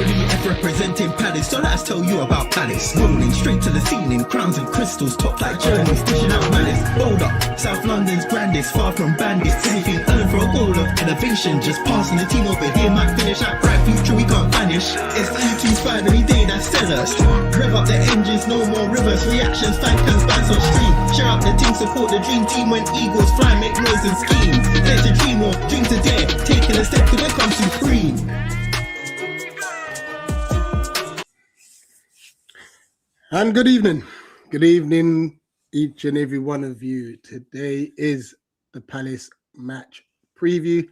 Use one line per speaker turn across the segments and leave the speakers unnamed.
WF representing Palace, so let's tell you about Palace. Rolling straight to the ceiling, crowns and crystals, top like journeys, dishing out malice. Bold up, South London's grandest, far from bandits. Anything earning for a goal of innovation, just passing the team over here might finish out bright future we can't vanish. It's E2's any day, that's SELHURST. Rev up the engines, no more reverse reactions, fan cans, bands on stream. Share up the team, support the dream team when Eagles fly, make noise and scheme. Dare to dream or dream to dare, taking a step to become supreme.
And good evening. Good evening, each and every one of you. Today is the Palace match preview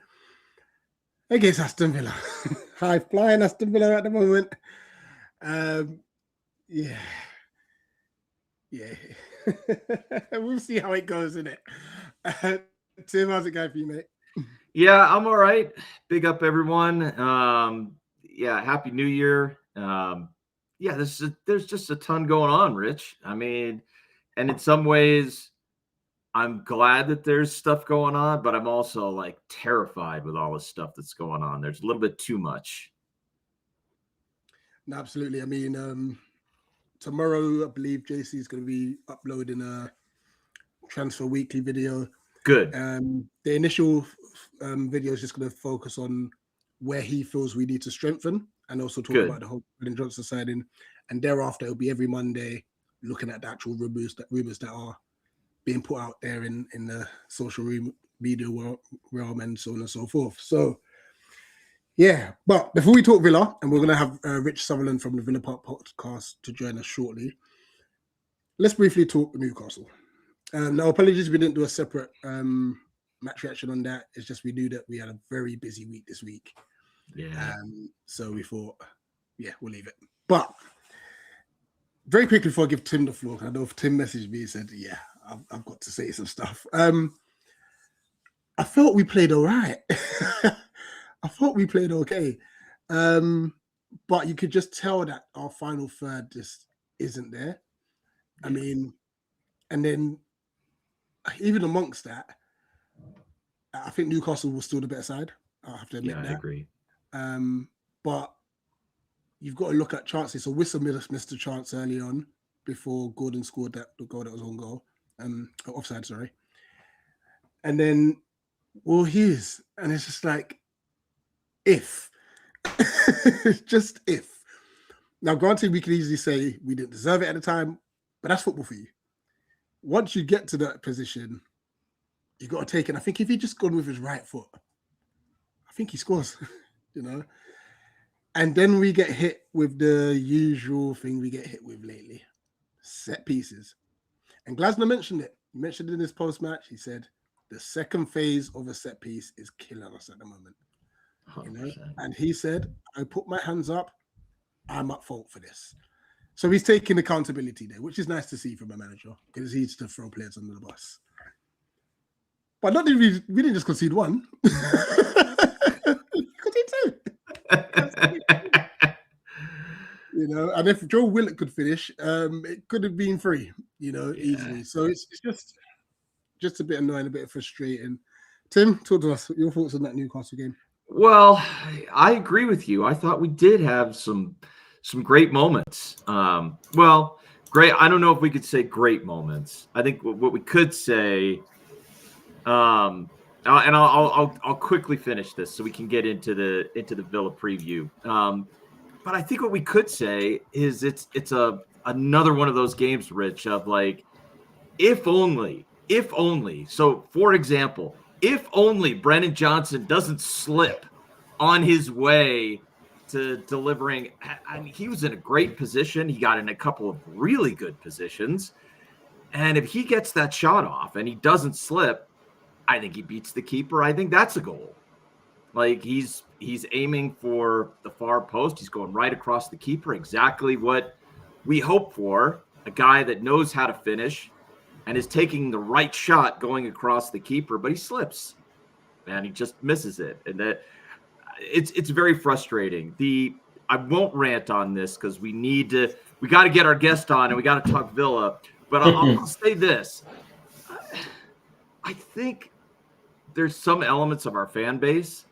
against Aston Villa. High flying Aston Villa at the moment. Yeah. We'll see how it goes, innit? Tim, how's it going for you, mate?
Yeah, I'm all right. Big up, everyone. Happy New Year. There's just a ton going on, Rich. I mean, and in some ways, I'm glad that there's stuff going on, but I'm also like terrified with all the stuff that's going on. There's a little bit too much.
No, absolutely. I mean, tomorrow, I believe JC is going to be uploading a transfer weekly video.
Good.
The initial video is just going to focus on where he feels we need to strengthen, and also talk about the whole Brendan Johnson signing. And thereafter, it'll be every Monday looking at the actual rumors that are being put out there in the social media realm and so on and so forth. So, yeah. But before we talk Villa, and we're going to have Rich Sutherland from the Villa Park podcast to join us shortly, let's briefly talk Newcastle. Now, apologies we didn't do a separate match reaction on that. It's just we knew that we had a very busy week this week.
Yeah.
So we thought, we'll leave it. But very quickly before I give Tim the floor, I know if Tim messaged me and said, I've got to say some stuff. I felt we played all right. I thought we played okay. But you could just tell that our final third just isn't there. I mean, and then even amongst that, I think Newcastle was still the better side. I have to admit that.
I agree.
But you've got to look at chances. So Wissa missed a chance early on before Gordon scored the goal that was on goal. Offside, sorry. And then Will Hughes. And it's just like, if. Just if. Now, granted, we could easily say we didn't deserve it at the time, but that's football for you. Once you get to that position, you've got to take it. I think if he just gone with his right foot, I think he scores, And then we get hit with the usual thing we get hit with lately, set pieces. And Glasner mentioned it. He mentioned it in his post-match. He said, the second phase of a set piece is killing us at the moment. And he said, I put my hands up. I'm at fault for this. So he's taking accountability there, which is nice to see from a manager because he needs to throw players under the bus. But not that we didn't just concede one. Concede two. And if Joe Willett could finish, it could have been three, easily. So it's just a bit annoying, a bit frustrating. Tim, talk to us. Your thoughts on that Newcastle game?
Well, I agree with you. I thought we did have some great moments. Great. I don't know if we could say great moments. I think what we could say, and I'll quickly finish this so we can get into the Villa preview. But I think what we could say is it's another one of those games, Rich, of like, if only. So, for example, if only Brendan Johnson doesn't slip on his way to delivering. I mean, he was in a great position. He got in a couple of really good positions. And if he gets that shot off and he doesn't slip, I think he beats the keeper. I think that's a goal. Like he's aiming for the far post. He's going right across the keeper. Exactly what we hope for. A guy that knows how to finish and is taking the right shot going across the keeper, but he slips and he just misses it. And that it's very frustrating. I won't rant on this because we got to get our guest on and we got to talk Villa. But I'll say this. I think there's some elements of our fan base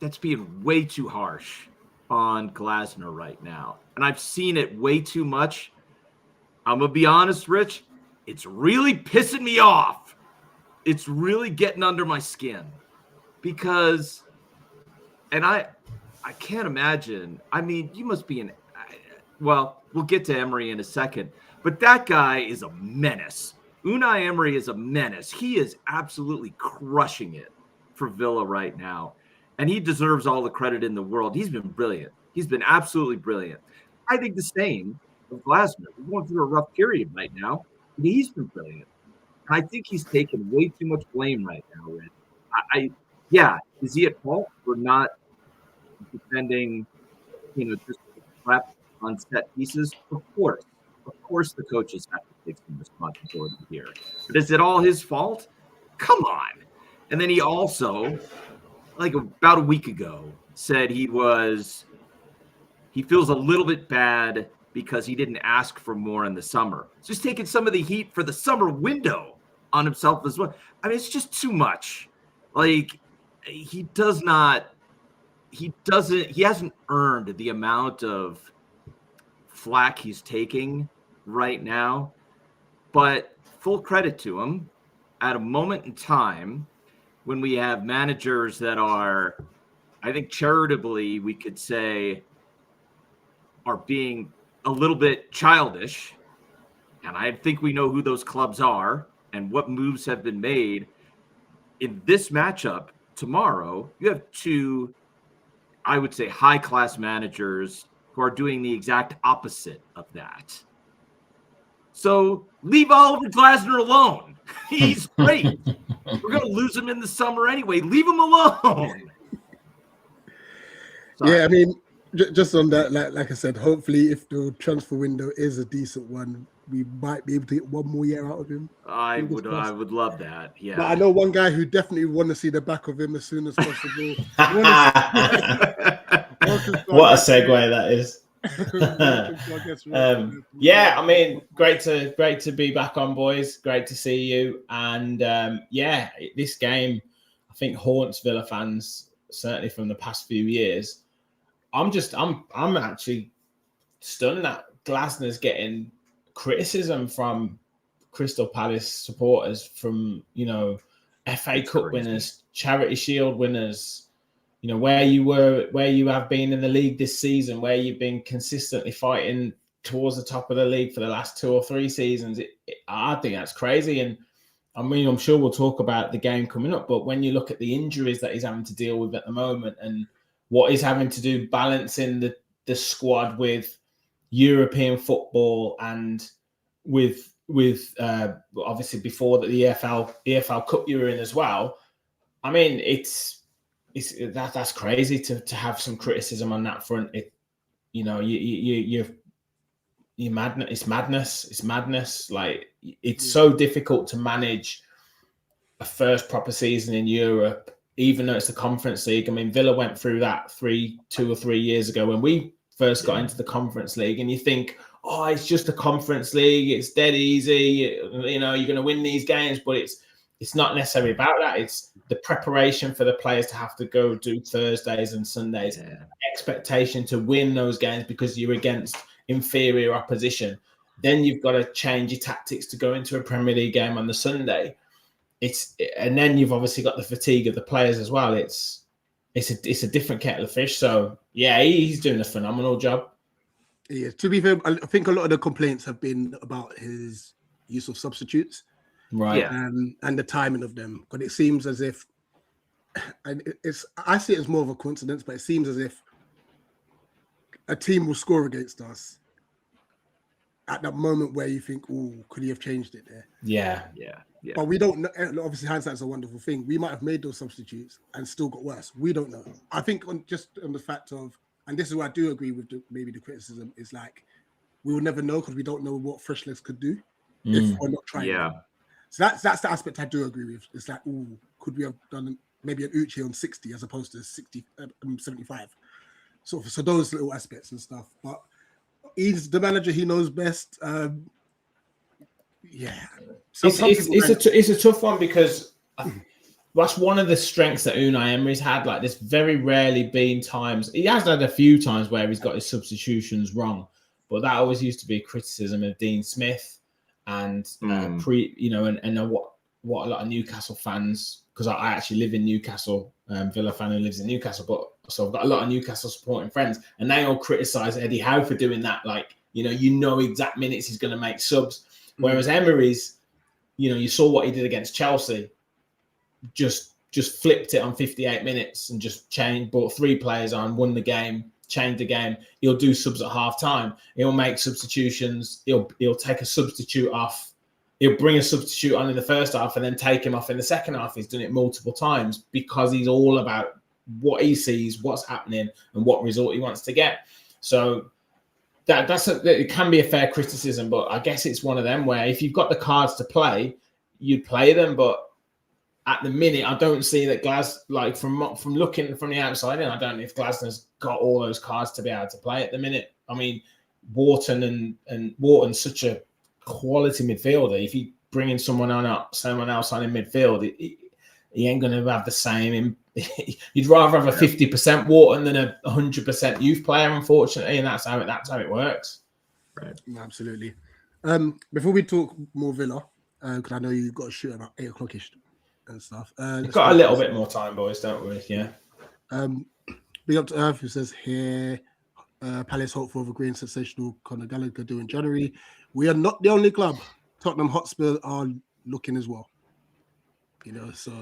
that's being way too harsh on Glasner right now, and I've seen it way too much. I'm going to be honest, Rich. It's really pissing me off. It's really getting under my skin because, and I can't imagine. I mean, you must be well, we'll get to Emery in a second, but that guy is a menace. Unai Emery is a menace. He is absolutely crushing it for Villa right now, and he deserves all the credit in the world. He's been brilliant. He's been absolutely brilliant. I think the same of Glasner. We're going through a rough period right now, and he's been brilliant. And I think he's taken way too much blame right now, Rich. Yeah, is he at fault for not defending, just crap on set pieces? Of course the coaches have to take some responsibility here. But is it all his fault? Come on. And then he also, like about a week ago, said he feels a little bit bad because he didn't ask for more in the summer. So he's taking some of the heat for the summer window on himself as well. I mean, it's just too much. Like, he hasn't earned the amount of flack he's taking right now, but full credit to him at a moment in time when we have managers that are, I think charitably, we could say, are being a little bit childish. And I think we know who those clubs are and what moves have been made. In this matchup tomorrow, you have two, I would say, high-class managers who are doing the exact opposite of that. So leave Oliver Glasner alone. He's great. We're going to lose him in the summer anyway. Leave him alone. Sorry.
Yeah, I mean, just on that, like I said, hopefully if the transfer window is a decent one, we might be able to get one more year out of him.
I would love that. Yeah.
But I know one guy who definitely want to see the back of him as soon as possible.
What a segue that is. Yeah, I mean, great to be back on, boys. Great to see you. And this game, I think, haunts Villa fans certainly from the past few years. I'm actually stunned that Glasner's getting criticism from Crystal Palace supporters, from FA Cup winners, Charity Shield winners. Where you have been in the league this season, where you've been consistently fighting towards the top of the league for the last 2 or 3 seasons. I think that's crazy. And I mean, I'm sure we'll talk about the game coming up, but when you look at the injuries that he's having to deal with at the moment and what he's having to do balancing the squad with European football and with obviously before the EFL Cup you were in as well. I mean, that's crazy to have some criticism on that front. You're madness. It's madness. Like, it's so difficult to manage a first proper season in Europe, even though it's the Conference League. I mean, Villa went through that 2 or 3 years ago when we first got into the Conference League, and you think, oh, it's just a Conference League, it's dead easy, you're going to win these games, but it's not necessarily about that. It's the preparation for the players to have to go do Thursdays and Sundays, expectation to win those games because you're against inferior opposition. Then you've got to change your tactics to go into a Premier League game on the Sunday. And then you've obviously got the fatigue of the players as well. It's a different kettle of fish. So yeah, he's doing a phenomenal job.
Yeah, to be fair, I think a lot of the complaints have been about his use of substitutes,
right?
And the timing of them. But it seems as if, I see it as more of a coincidence, but it seems as if a team will score against us at that moment where you think, oh, could he have changed it there?
Yeah.
But we don't know. Obviously, hindsight's a wonderful thing. We might have made those substitutes and still got worse. We don't know. I think on the fact of, and this is where I do agree with maybe the criticism, is like, we will never know because we don't know what fresh legs could do if we're not trying. Yeah. So that's the aspect I do agree with. It's like, oh, could we have done maybe an Uche on 60 as opposed to 75? So those little aspects and stuff. But he's the manager. He knows best.
It's a tough one because that's one of the strengths that Unai Emery's had. Like, there's very rarely been times. He has had a few times where he's got his substitutions wrong, but that always used to be a criticism of Dean Smith and and what a lot of Newcastle fans, because I actually live in Newcastle, Villa fan who lives in Newcastle, but so I've got a lot of Newcastle supporting friends, and they all criticise Eddie Howe for doing that. Like, you know exact minutes he's going to make subs, whereas Emery's, you saw what he did against Chelsea. Just flipped it on 58 minutes and just brought 3 players on, won the game, changed the game. He'll do subs at half time. He'll make substitutions. He'll take a substitute off. He'll bring a substitute on in the first half and then take him off in the second half. He's done it multiple times because he's all about what he sees, what's happening, and what result he wants to get. So it can be a fair criticism, but I guess it's one of them where if you've got the cards to play, you'd play them, but at the minute, I don't see that from looking from the outside in, I don't know if Glasner's got all those cards to be able to play at the minute. I mean, Wharton's Wharton's such a quality midfielder. If you bring in someone else on in midfield, he ain't going to have the same. You'd rather have a 50% Wharton than a 100% youth player, unfortunately, and that's how it works.
Right.
Absolutely. Before we talk more Villa, because I know you've got to shoot about 8 o'clock-ish. And stuff.
We've got a little bit more time, boys, don't we? Yeah.
Big up to Earth, who says here, Palace hopeful of a green sensational Conor Gallagher due in January. We are not the only club. Tottenham Hotspur are looking as well. So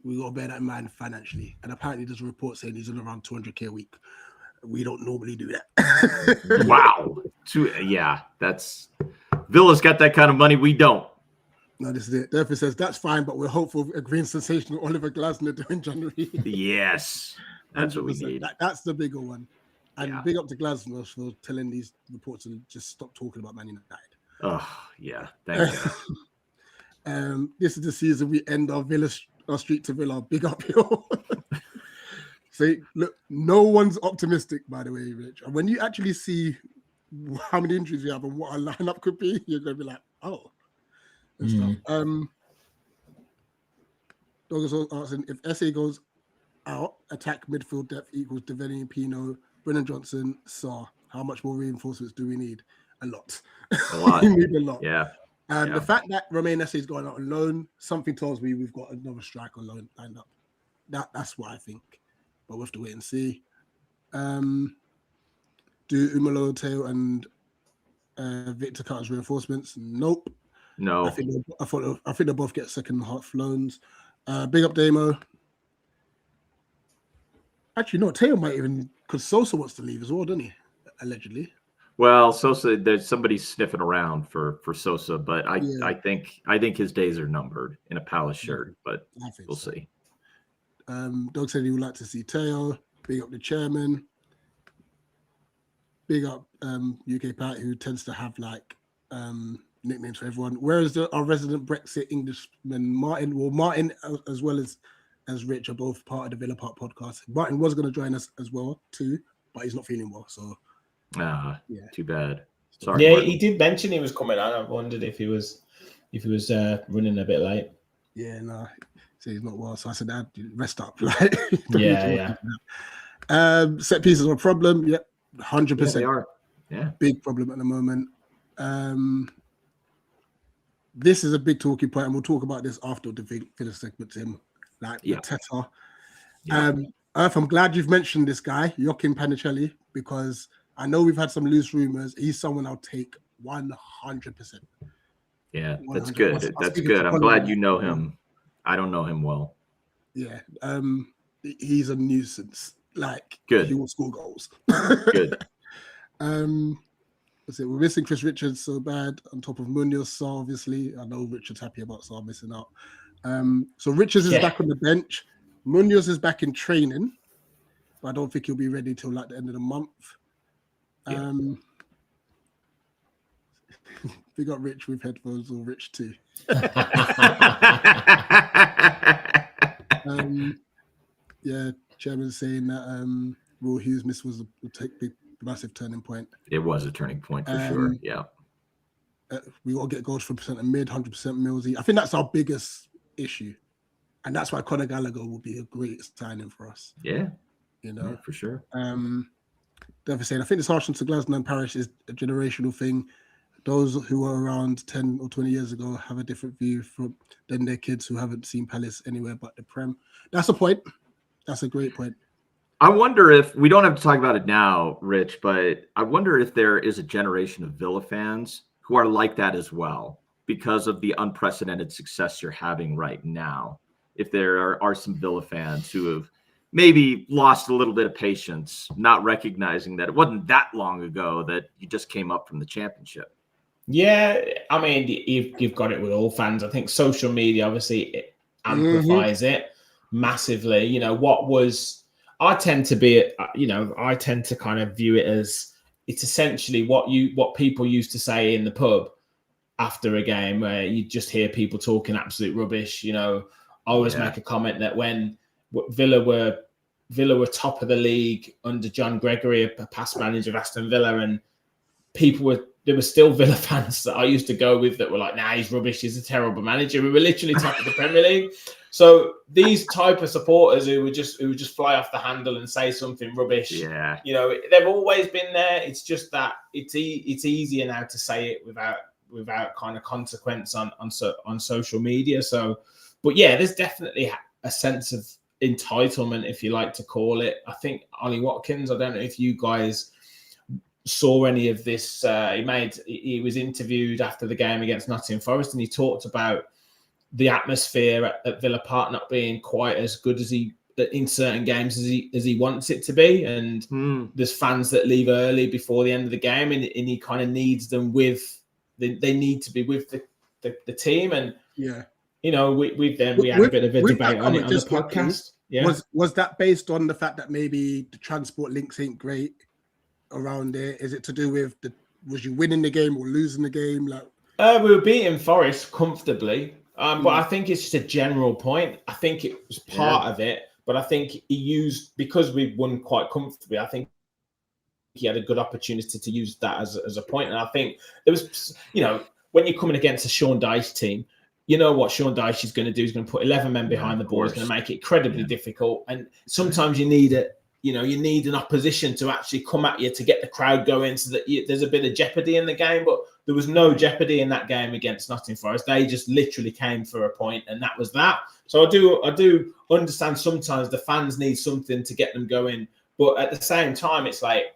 we got to bear that in mind financially. And apparently there's a report saying he's on around 200k a week. We don't normally do that.
Wow. That's Villa's got that kind of money. We don't.
No, this is it. Therefore says that's fine, but we're hopeful of a green sensational Oliver Glasner during January.
Yes, that's what we need.
That's the bigger one. And big up to Glasner for telling these reports to just stop talking about Man United.
Oh, yeah. Thank
you. This is the season we end our street to Villa big uphill. See, look, no one's optimistic, by the way, Rich. And when you actually see how many injuries we have and what our lineup could be, you're going to be like, oh. And stuff. Dog is asking if SA goes out, attack midfield depth equals Devaney, Pino, Brennan Johnson, Sarr. How much more reinforcements do we need? A lot.
A lot.
We need a lot.
Yeah.
The fact that Romain SA is going out on loan, something tells me we've got another striker loan lined up. That's what I think. But we'll have to wait and see. Do Umalo, Teo, and Victor count as reinforcements? Nope.
No.
I think they both get second half loans. Big up Damo. Actually, no, Teo might even, because Sosa wants to leave as well, doesn't he? Allegedly.
Well, Sosa, there's somebody sniffing around for Sosa, but I think his days are numbered in a Palace shirt, but we'll see.
Doug said he would like to see Teo. Big up the chairman. Big up UK Pat, who tends to have nicknames for everyone. Whereas our resident Brexit Englishman Martin, as well as Rich are both part of the Villa Park podcast. Martin was going to join us as well too, but he's not feeling well. So
too bad. Sorry.
Yeah,
Martin.
he did mention he was coming on. I wondered if he was running a bit late.
Yeah, no. So he's not well. So I said, rest up.
Yeah.
Set pieces are a problem. Yep, 100%.
Yeah, they are. Yeah,
big problem at the moment. This is a big talking point, and we'll talk about this after the Villa segment, Tim. Teta. Earth, I'm glad you've mentioned this guy, Joaquin Panicelli, because I know we've had some loose rumors. He's someone I'll take 100%.
Yeah, that's good. That's good. I'm glad you know him. I don't know him well.
Yeah, he's a nuisance.
Good.
He will score goals.
Good.
We're missing Chris Richards so bad, on top of Munoz, Sarr, obviously. I know Richard's happy about Sarr missing out. So Richards is back on the bench. Munoz is back in training, but I don't think he'll be ready till the end of the month. We got Rich with headphones, or Rich too. Chairman's saying that Will Hughes' miss was a massive turning point.
It was a turning point for sure. Yeah.
We got to get goals from percent and mid, 100% Millsy. I think that's our biggest issue. And that's why Conor Gallagher will be a great signing for us.
Yeah,
you know,
for sure.
Never saying, I think this Arsenal to Glasgow and Parish is a generational thing. Those who were around 10 or 20 years ago have a different view than their kids who haven't seen Palace anywhere but the Prem. That's a point. That's a great point.
I wonder if we don't have to talk about it now, Rich, but I wonder if there is a generation of Villa fans who are like that as well because of the unprecedented success you're having right now. If there are some Villa fans who have maybe lost a little bit of patience, not recognizing that it wasn't that long ago that you just came up from the championship.
Yeah, I mean, you've got it with all fans. I think social media obviously it amplifies it massively. You know, I tend to kind of view it as it's essentially what people used to say in the pub after a game where you just hear people talking absolute rubbish. You know, I always make a comment that when Villa were top of the league under John Gregory, a past manager of Aston Villa, and there were still Villa fans that I used to go with that were like, nah, he's rubbish, he's a terrible manager. We were literally top of the Premier League. So these type of supporters who would just fly off the handle and say something rubbish, you know, they've always been there. It's just that it's easier now to say it without kind of consequence on social media. So, but yeah, there's definitely a sense of entitlement, if you like to call it. I think Ollie Watkins, I don't know if you guys saw any of this. He was interviewed after the game against Nottingham Forest, and he talked about the atmosphere at Villa Park not being quite as good as in certain games as he wants it to be, and there's fans that leave early before the end of the game, and he kind of needs them they need to be with the team. And you know, we had a bit of a debate on it on the podcast.
Was that based on the fact that maybe the transport links ain't great around there? Is it to do with was you winning the game or losing the game? Like
we were beating Forest comfortably, but I think it's just a general point. I think it was part of it, but I think he used, because we won quite comfortably, I think he had a good opportunity to use that as a point. And I think there was, you know, when you're coming against a Sean Dyche team, you know what Sean Dyche is going to do. He's going to put 11 men behind the ball. He's going to make it incredibly difficult. And sometimes you need an opposition to actually come at you to get the crowd going, so that there's a bit of jeopardy in the game. But there was no jeopardy in that game against Nottingham Forest. They just literally came for a point, and that was that. So I do understand sometimes the fans need something to get them going, but at the same time, it's like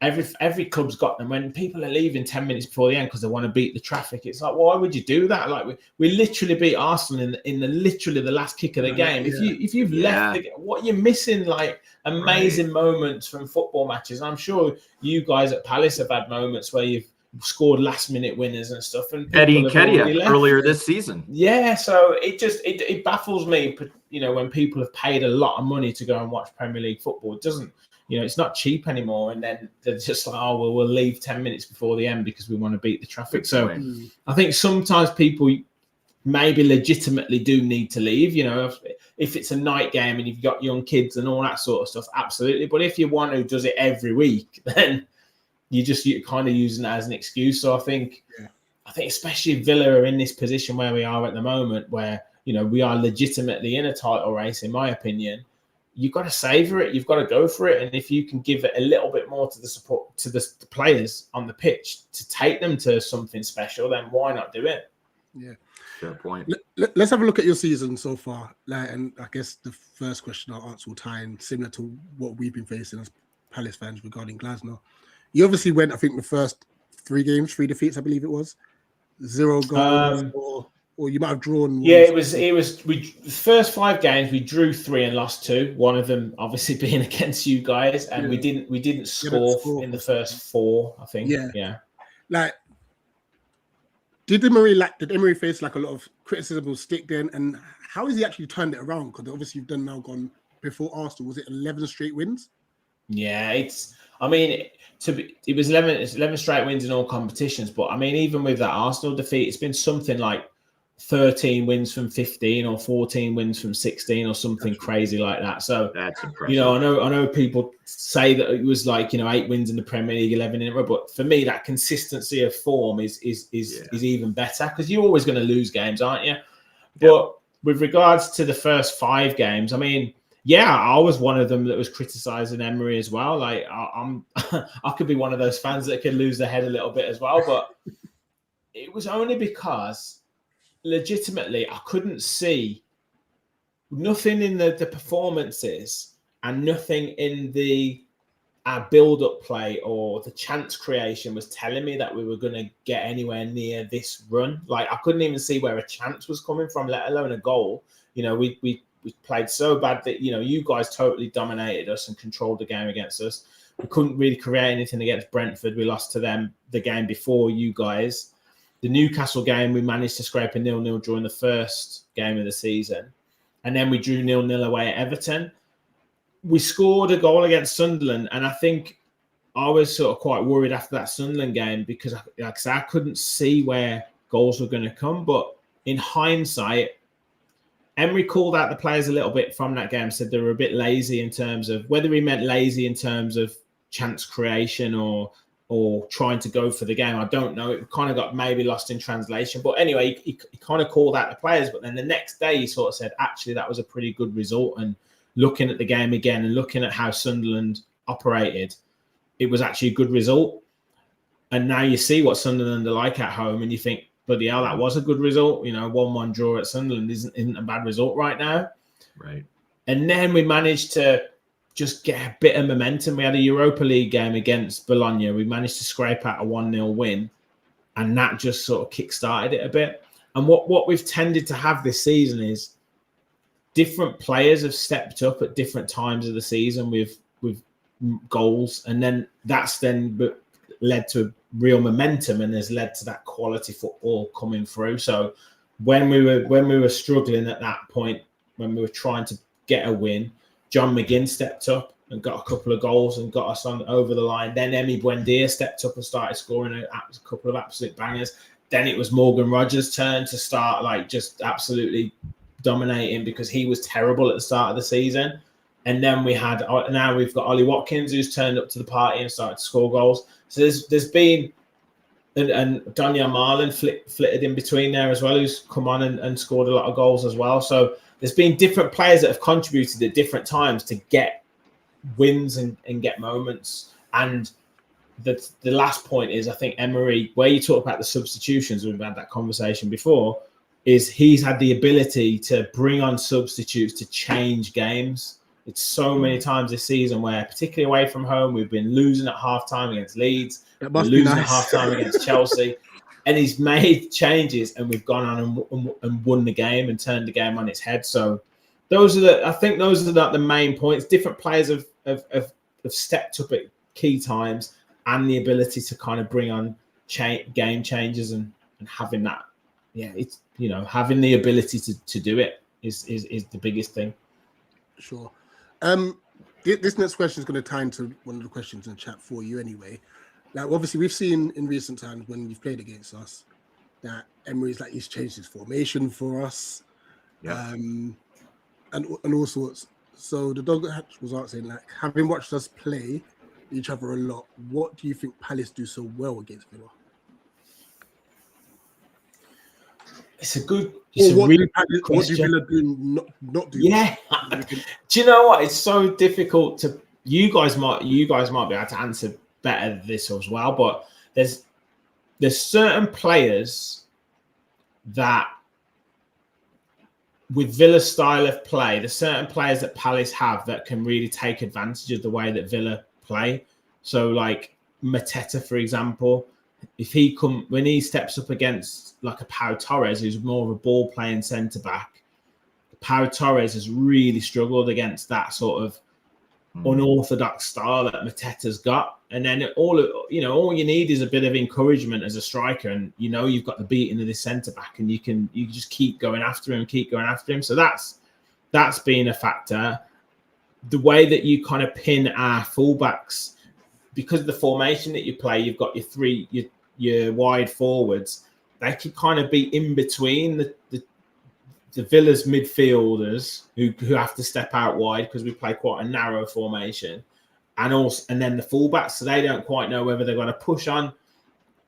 every club's got them. When people are leaving 10 minutes before the end because they want to beat the traffic, it's like, why would you do that? Like we literally beat Arsenal in the last kick of the game. If you've left, what you're missing, like amazing moments from football matches. I'm sure you guys at Palace have had moments where you've scored last minute winners and stuff. And
Eddie Nketiah earlier this season.
Yeah, so it baffles me, you know, when people have paid a lot of money to go and watch Premier League football. It doesn't. You know, it's not cheap anymore. And then they're just like, oh, well, we'll leave 10 minutes before the end because we want to beat the traffic. So I think sometimes people maybe legitimately do need to leave. You know, if it's a night game and you've got young kids and all that sort of stuff, absolutely. But if you're one who does it every week, then you're kind of using that as an excuse. So I think especially if Villa are in this position where we are at the moment, where, you know, we are legitimately in a title race, in my opinion, you've got to savor it. You've got to go for it. And if you can give it a little bit more to the support, to the players on the pitch to take them to something special, then why not do it?
Yeah.
Fair point.
Let's have a look at your season so far. And I guess the first question I'll answer will tie in similar to what we've been facing as Palace fans regarding Glasgow. You obviously went, I think, the first 3 games, 3 defeats, I believe it was. 0 goals, or you might have drawn.
Yeah, it was. The first 5 games we drew 3 and lost 2. One of them obviously being against you guys, and we didn't score in the first 4. I think. Yeah.
Like, did Emery face like a lot of criticism of Stick then, and how has he actually turned it around? Because obviously you've gone before Arsenal. Was it 11 straight wins?
Yeah, it was 11 straight wins in all competitions. But I mean, even with that Arsenal defeat, it's been something like 13 wins from 15 or 14 wins from 16 or something crazy like that. So
that's impressive.
You know, I know people say that it was like, you know, 8 wins in the Premier League, 11 in a row, but for me, that consistency of form is even better, because you're always going to lose games, aren't you? But with regards to the first 5 games, I mean, yeah, I was one of them that was criticizing Emery as well. Like I'm I could be one of those fans that could lose their head a little bit as well, but it was only because legitimately I couldn't see nothing in the performances and nothing in the build-up play or the chance creation was telling me that we were going to get anywhere near this run. Like I couldn't even see where a chance was coming from, let alone a goal. You know, we played so bad that, you know, you guys totally dominated us and controlled the game against us. We couldn't really create anything against Brentford. We lost to them the game before you guys. The Newcastle game, we managed to scrape a 0-0 during the first game of the season. And then we drew 0-0 away at Everton. We scored a goal against Sunderland, and I think I was sort of quite worried after that Sunderland game because I couldn't see where goals were going to come. But in hindsight, Emery called out the players a little bit from that game, said they were a bit lazy in terms of whether he meant lazy in terms of chance creation or trying to go for the game. I don't know. It kind of got maybe lost in translation. But anyway, he kind of called out the players. But then the next day he sort of said, actually, that was a pretty good result. And looking at the game again and looking at how Sunderland operated, it was actually a good result. And now you see what Sunderland are like at home and you think, bloody hell, that was a good result. You know, 1-1 draw at Sunderland isn't a bad result right now.
Right.
And then we managed to just get a bit of momentum. We had a Europa League game against Bologna. We managed to scrape out a 1-0 win. And that just sort of kick-started it a bit. And what we've tended to have this season is different players have stepped up at different times of the season with goals. And then that's then led to real momentum and has led to that quality football coming through. So when we were struggling at that point, when we were trying to get a win, John McGinn stepped up and got a couple of goals and got us over the line. Then Emi Buendia stepped up and started scoring a couple of absolute bangers. Then it was Morgan Rogers' turn to start like just absolutely dominating because he was terrible at the start of the season. And then now we've got Ollie Watkins who's turned up to the party and started to score goals. So there's been, and Daniel Marlin flitted in between there as well, who's come on and scored a lot of goals as well. So there's been different players that have contributed at different times to get wins and get moments. And the last point is, I think Emery, where you talk about the substitutions, we've had that conversation before, is he's had the ability to bring on substitutes to change games. It's so many times this season where, particularly away from home, we've been losing at halftime against Leeds, we're losing at halftime against Chelsea, and he's made changes, and we've gone on and won the game and turned the game on its head. So those are the main points. Different players have stepped up at key times, and the ability to kind of bring on game changes and having that, it's having the ability to do it is the biggest thing.
Sure. This next question is going to tie into one of the questions in the chat for you anyway. Like, obviously, we've seen in recent times when you've played against us that Emery's he's changed his formation for us, and all sorts. So the dog hatch was asking, having watched us play each other a lot, what do you think Palace do so well against Villa?
What do
Villa do not do?
Yeah. Do you know what? It's so difficult to. You guys might be able to answer better this as well, but there's certain players that, with Villa's style of play, there's certain players that Palace have that can really take advantage of the way that Villa play. So like Mateta, for example, when he steps up against like a Pau Torres, who's more of a ball playing centre back, Pau Torres has really struggled against that sort of unorthodox style that Mateta's got. And then all you need is a bit of encouragement as a striker, and you've got the beating of this centre back, and you can just keep going after him. So that's been a factor. The way that you kind of pin our fullbacks, because of the formation that you play, you've got your wide forwards. They can kind of be in between the Villa's midfielders who have to step out wide because we play quite a narrow formation, and then the fullbacks, so they don't quite know whether they're going to push on.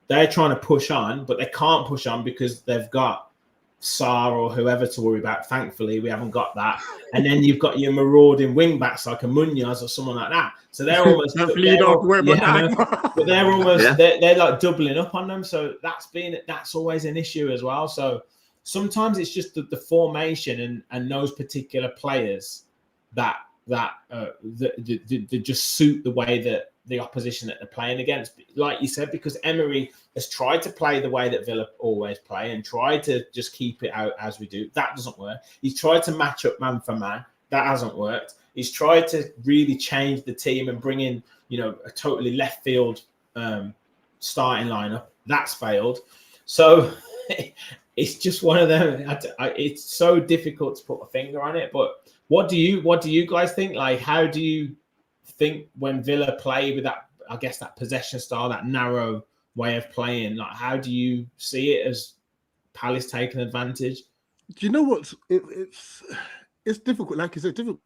They're trying to push on, but they can't push on because they've got Sarr or whoever to worry about. Thankfully, we haven't got that. And then you've got your marauding wing backs like a Munoz or someone like that. So they're almost
Hopefully you don't have to worry about that.
but they're almost they're like doubling up on them. So that's always an issue as well. So sometimes it's just the formation and those particular players that just suit the way that the opposition that they're playing against, like you said, because Emery has tried to play the way that Villa always play and tried to just keep it out as we do. That doesn't work. He's tried to match up man for man. That hasn't worked. He's tried to really change the team and bring in, a totally left field starting lineup. That's failed. So it's just one of them. It's so difficult to put a finger on it. But what do you guys think? Like, how do you think when Villa play with that, I guess, that possession style, that narrow way of playing, like, how do you see it as Palace taking advantage?
Do you know what? It's difficult. Like you said, difficult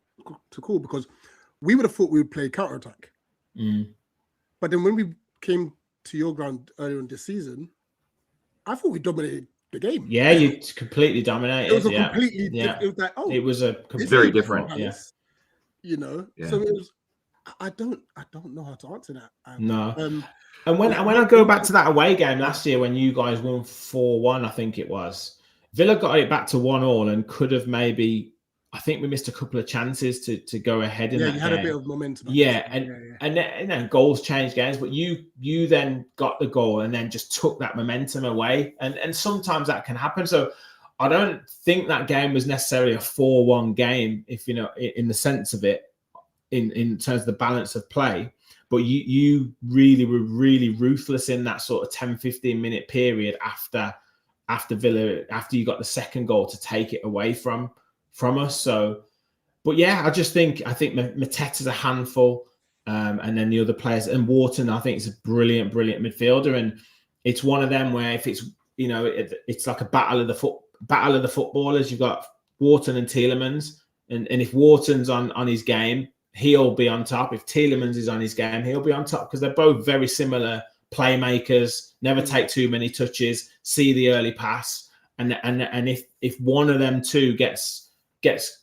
to call because we would have thought we would play counter-attack. But then when we came to your ground earlier in this season, I thought we dominated the game.
Yeah, you completely dominated.
It was a completely it was like,
it was a
very different.
Palace, So it was. I don't know how to answer that.
No. And when I go back to that away game last year when you guys won 4-1, I think it was, Villa got it back to 1-1 and could have maybe, I think we missed a couple of chances to go ahead in that game.
Yeah, you had a bit of momentum.
And then goals change games, but you then got the goal and then just took that momentum away. And sometimes that can happen. So I don't think that game was necessarily a 4-1 game, if in the sense of it, in terms of the balance of play. But you really were really ruthless in that sort of 10-15 minute period after Villa, after you got the second goal to take it away from us. So, but yeah, I think Mateta's a handful, and then the other players, and Wharton, I think, is a brilliant midfielder, and it's one of them where if it's it's like a battle of the footballers. You've got Wharton and Tielemans, and if Wharton's on his game, he'll be on top. If Tielemans is on his game, he'll be on top, because they're both very similar playmakers, never take too many touches, see the early pass. And if one of them two gets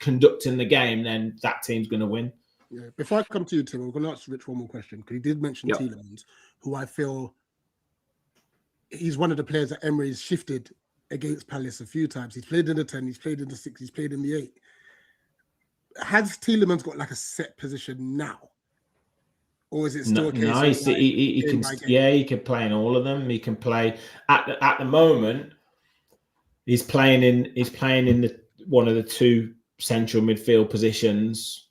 conducting the game, then that team's going to win.
Yeah. Before I come to you, Tim, I'm going to ask Rich one more question, because he did mention Tielemans, who I feel he's one of the players that Emery's shifted against Palace a few times. He's played in the 10, he's played in the 6, he's played in the 8. Has Tielemans got like a set position now, or is it still a case?
No, he can. Yeah, he can play in all of them. He can play at the moment. He's playing in the one of the two central midfield positions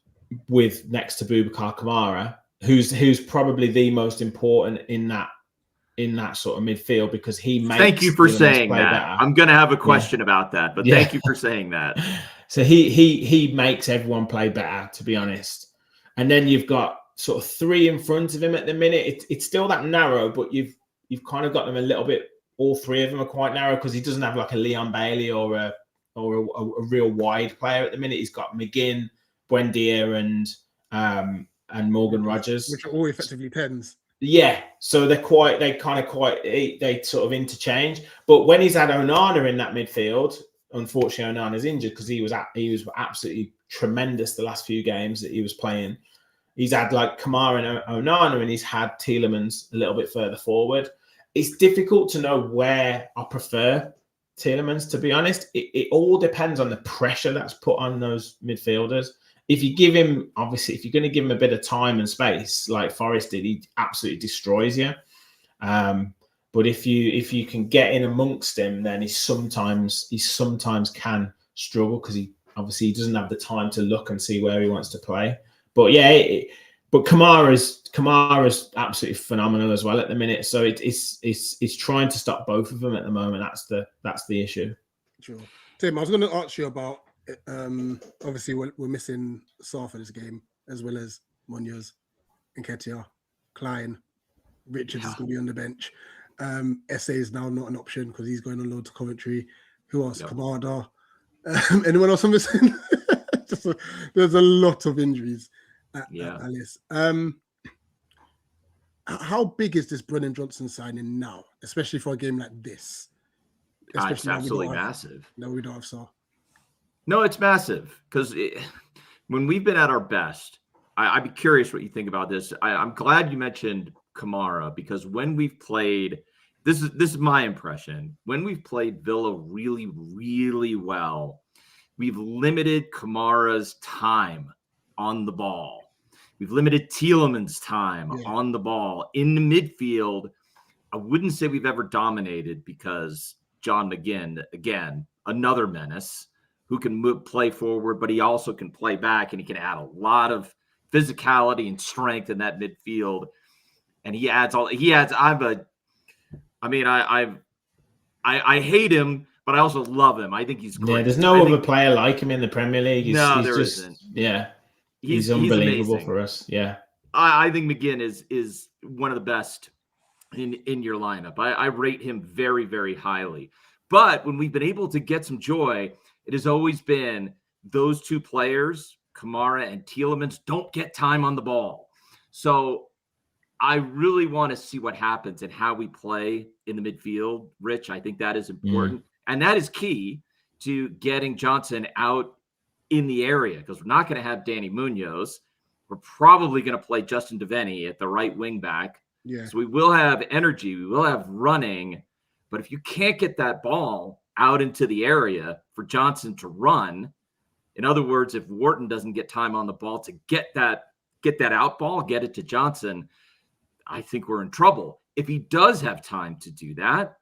with next to Boubacar Kamara, who's probably the most important in that sort of midfield, because he makes.
Thank you for saying that.
Better.
I'm going to have a question about that, but thank you for saying that.
So he makes everyone play better, to be honest. And then you've got sort of 3 in front of him at the minute. It's still that narrow, but you've kind of got them a little bit. All 3 of them are quite narrow, because he doesn't have like a Leon Bailey or a real wide player at the minute. He's got McGinn, Buendia, and Morgan Rogers,
which are all effectively 10s.
Yeah, so they sort of interchange. But when he's had Onana in that midfield, unfortunately Onana's injured, because he was absolutely tremendous the last few games that he was playing. He's had like Kamara and Onana, and he's had Tielemans a little bit further forward. It's difficult to know where I prefer Tielemans, to be honest. It all depends on the pressure that's put on those midfielders. If you give him, obviously, if you're going to give him a bit of time and space, like Forest did, he absolutely destroys you. But if you can get in amongst him, then he sometimes can struggle, because he doesn't have the time to look and see where he wants to play. But yeah, but Kamara's absolutely phenomenal as well at the minute. So it's trying to stop both of them at the moment. That's the issue.
Sure, Tim. I was going to ask you about. Obviously, we're missing Sarr for this game, as well as Munoz, Nketiah, Klein, Richards is going to be on the bench. SA is now not an option because he's going on loan to Coventry. Who else? Kamada. Anyone else I'm missing? There's a lot of injuries at Palace. How big is this Brennan Johnson signing now, especially for a game like this?
It's absolutely massive.
No, we don't have Saar.
No, it's massive because when we've been at our best, I'd be curious what you think about this. I'm glad you mentioned Kamara because when we've played, this is my impression. When we've played Villa really, really well, we've limited Kamara's time on the ball. We've limited Tielemans' time on the ball. In the midfield, I wouldn't say we've ever dominated because John McGinn, again, another menace who can play forward, but he also can play back, and he can add a lot of physicality and strength in that midfield. And I hate him, but I also love him. I think he's great.
Yeah, there's no other player like him in the Premier League. He's
isn't.
Yeah. He's unbelievable for us. Yeah.
I think McGinn is one of the best in your lineup. I rate him very, very highly. But when we've been able to get some joy, it has always been those two players, Kamara and Tielemans, don't get time on the ball. So I really want to see what happens and how we play in the midfield. Rich, I think that is important. And that is key to getting Johnson out in the area because we're not going to have Danny Munoz. We're probably going to play Justin Devaney at the right wing back.
Yeah.
So we will have energy. We will have running. But if you can't get that ball out into the area for Johnson to run, in other words, if Wharton doesn't get time on the ball to get that out ball, get it to Johnson, I think we're in trouble. If he does have time to do that,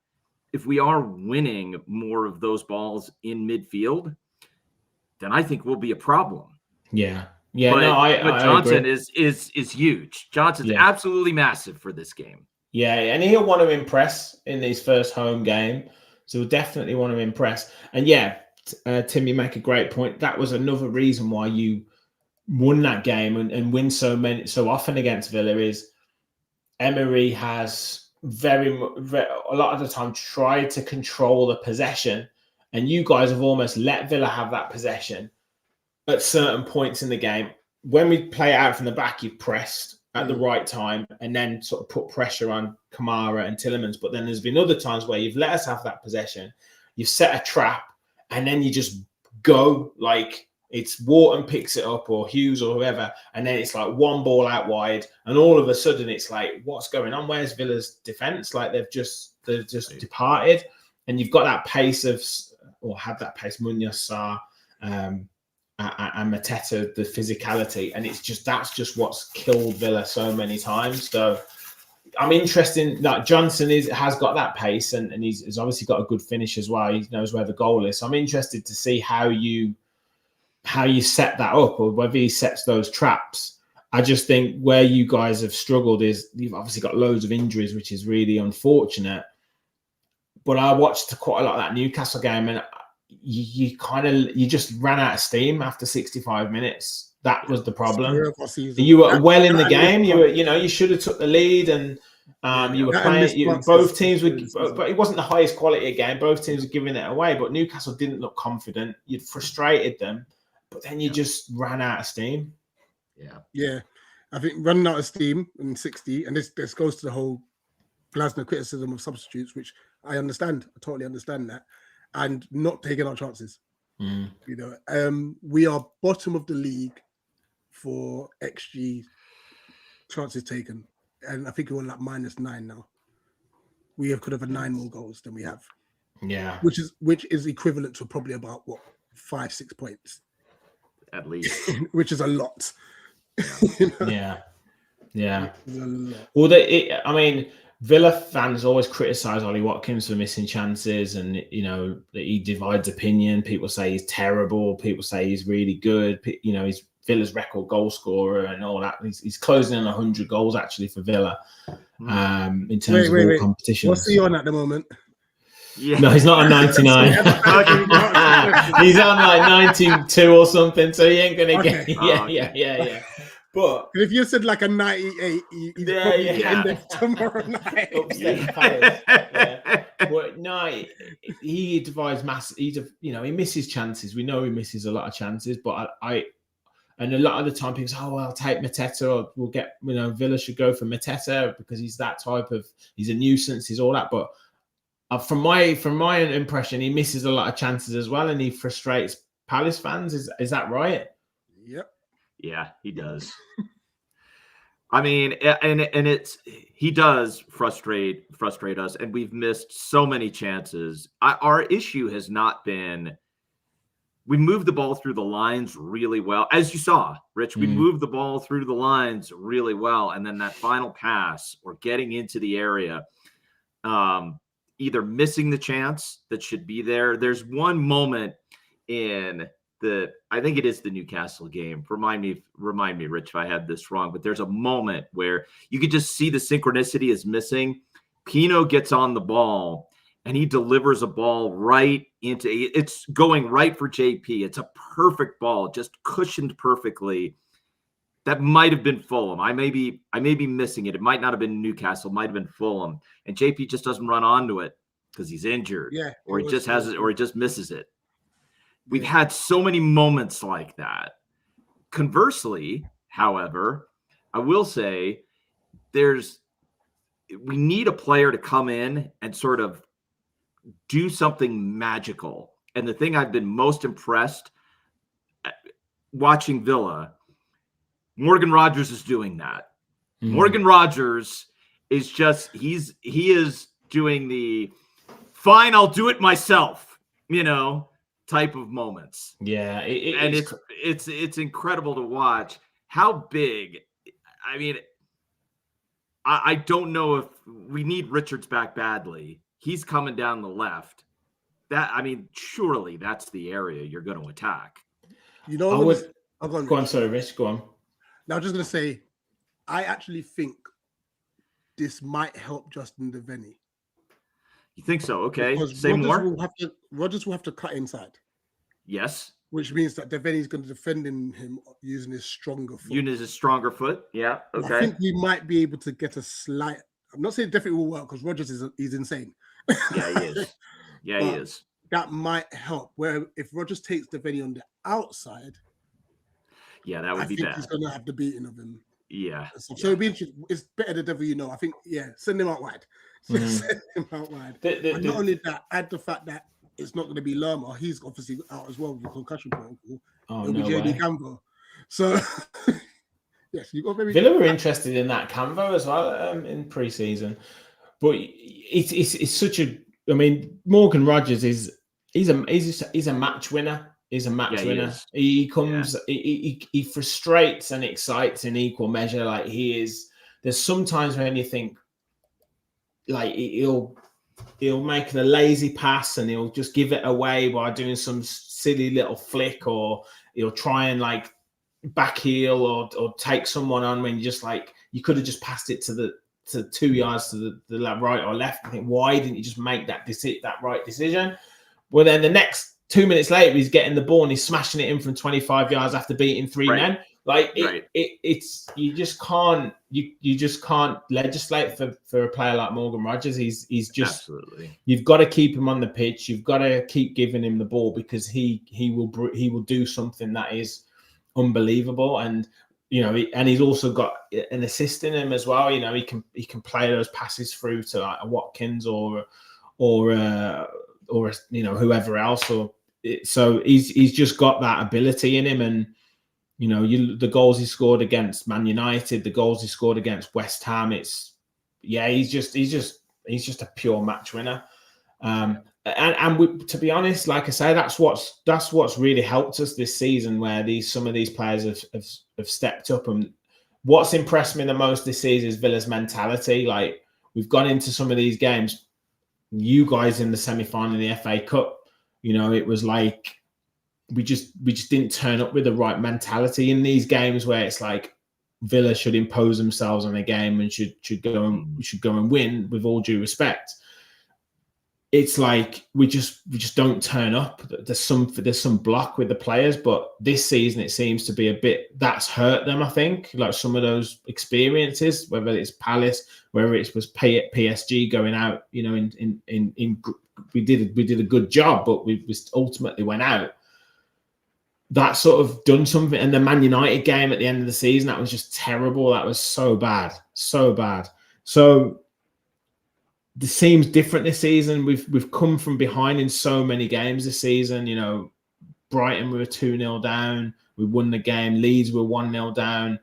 if we are winning more of those balls in midfield, then I think we'll be a problem.
Yeah. Yeah.
But Johnson is huge. Johnson's absolutely massive for this game.
Yeah, and he'll want to impress in his first home game. So he'll definitely want to impress. And Tim, you make a great point. That was another reason why you won that game and win so often against Villa is Emery has a lot of the time tried to control the possession, and you guys have almost let Villa have that possession at certain points in the game. When we play it out from the back, you've pressed at the right time and then sort of put pressure on Kamara and Tielemans. But then there's been other times where you've let us have that possession, you've set a trap, and then you just go like it's Wharton picks it up or Hughes or whoever, and then it's like one ball out wide, and all of a sudden it's like, what's going on? Where's Villa's defense? Like they've just departed, and you've got that pace had that pace, Munoz, Saar, and Mateta, the physicality, and that's just what's killed Villa so many times. So I'm interested that Johnson has got that pace, and he's obviously got a good finish as well. He knows where the goal is. So I'm interested to see how you set that up, or whether he sets those traps. I just think where you guys have struggled is you've obviously got loads of injuries, which is really unfortunate. But I watched quite a lot of that Newcastle game, and you just ran out of steam after 65 minutes. That was the problem. You were well in the game. You should have took the lead, and you were playing. Both teams but it wasn't the highest quality of game. Both teams were giving it away, but Newcastle didn't look confident. You'd frustrated them, but then you just ran out of steam.
Yeah. I think running out of steam in 60, and this goes to the whole Glasner criticism of substitutes, which I understand. I totally understand that. And not taking our chances. We are bottom of the league for XG chances taken, and I think we're on like -9 now. We could have had 9 more goals than we have.
Yeah,
which is equivalent to probably about 5-6 points
at least,
which is a lot.
Yeah. Well, Villa fans always criticise Ollie Watkins for missing chances, and that he divides opinion. People say he's terrible. People say he's really good. He's Villa's record goal scorer and all that. He's closing in 100 goals actually for Villa in terms of all competitions.
What's he on at the moment?
Yeah. No, he's not on 99. He's on like 92 or something, so he ain't gonna get. Yeah. But
if you said like a 98, he's probably getting there tomorrow night.
But no, he divides mass. He misses chances. We know he misses a lot of chances. But and a lot of the time people say, I'll take Mateta, or we'll get, Villa should go for Mateta because he's that type of, he's a nuisance, he's all that. But from my impression, he misses a lot of chances as well, and he frustrates Palace fans. Is that right?
Yep.
Yeah, he does. I mean, and he does frustrate us, and we've missed so many chances. Our issue has not been we moved the ball through the lines really well, as you saw, Rich. We moved the ball through the lines really well, and then that final pass or getting into the area, either missing the chance that should be there. There's one moment in I think it is the Newcastle game. Remind me, Rich, if I had this wrong, but there's a moment where you could just see the synchronicity is missing. Pino gets on the ball and he delivers a ball right into it's going right for JP. It's a perfect ball, just cushioned perfectly. That might have been Fulham. I may be missing it. It might not have been Newcastle. It might have been Fulham. And JP just doesn't run onto it because he's injured.
Yeah,
or he just has it, or he just misses it. We've had so many moments like that. Conversely, however, I will say we need a player to come in and sort of do something magical. And the thing I've been most impressed watching Villa, Morgan Rogers is doing that. Morgan Rogers is just he is doing the fine, I'll do it myself, type of moments.
Yeah,
it's incredible to watch how big. I mean, I don't know if we need Richards back badly. He's coming down the left. Surely that's the area you're going to attack.
Go on, sorry, Rich, go on.
Now, I'm just going to say, I actually think this might help Justin Devaney.
You think so? Okay.
Because
Say more.
Rogers will have to cut inside.
Yes.
Which means that Devaney's going to defend him using his stronger foot.
Yeah. Okay.
I think we might be able to get a slight. I'm not saying it definitely will work because Rogers is insane.
Yeah, he is. Yeah, he is.
That might help. Where if Rogers takes Devaney on the outside,
that would be bad.
He's going to have the beating of him.
Yeah.
So it'll be interesting. It's better the devil you know. I think, send him out wide. Send him out wide. And not only that, add the fact that it's not going to be Lerma. He's obviously out as well with the concussion protocol. It'll be JD Campbell. So, yes, you got maybe.
Villa were interested in that Campbell as well in pre-season. But it's such a. I mean, Morgan Rogers he's a match winner. He's a match winner. He comes, he frustrates and excites in equal measure. Like he is. There's sometimes when you think, like he'll make the lazy pass and he'll just give it away by doing some silly little flick, or he'll try and like back heel or take someone on when you just like you could have just passed it to 2 yards to the right or left. I think why didn't you just make that right decision? Well, then the next 2 minutes later, he's getting the ball and he's smashing it in from 25 yards after beating three men. Like it's you just can't legislate for a player like Morgan Rogers. He's just
absolutely. You've
got to keep him on the pitch. You've got to keep giving him the ball because he will do something that is unbelievable. And and he's also got an assist in him as well. He can play those passes through to like a Watkins or whoever else. So he's just got that ability in him. And the goals he scored against Man United, the goals he scored against West Ham, he's just a pure match winner. And to be honest, like I say, that's what's really helped us this season, where some of these players have stepped up. And what's impressed me the most this season is Villa's mentality. Like we've gone into some of these games, you guys in the semi-final in the FA Cup, it was like we just didn't turn up with the right mentality in these games where it's like Villa should impose themselves on a game and should go and win with all due respect. It's like we just don't turn up. There's some block with the players, but this season it seems to be a bit that's hurt them. I think like some of those experiences, whether it's Palace, whether it was PSG going out, we did a good job, but we ultimately went out. That sort of done something. And the Man United game at the end of the season, that was just terrible. That was so bad, so bad. So It seems different this season. We've come from behind in so many games this season. You know, Brighton we were 2-0 down. We won the game. Leeds were 1-0 down.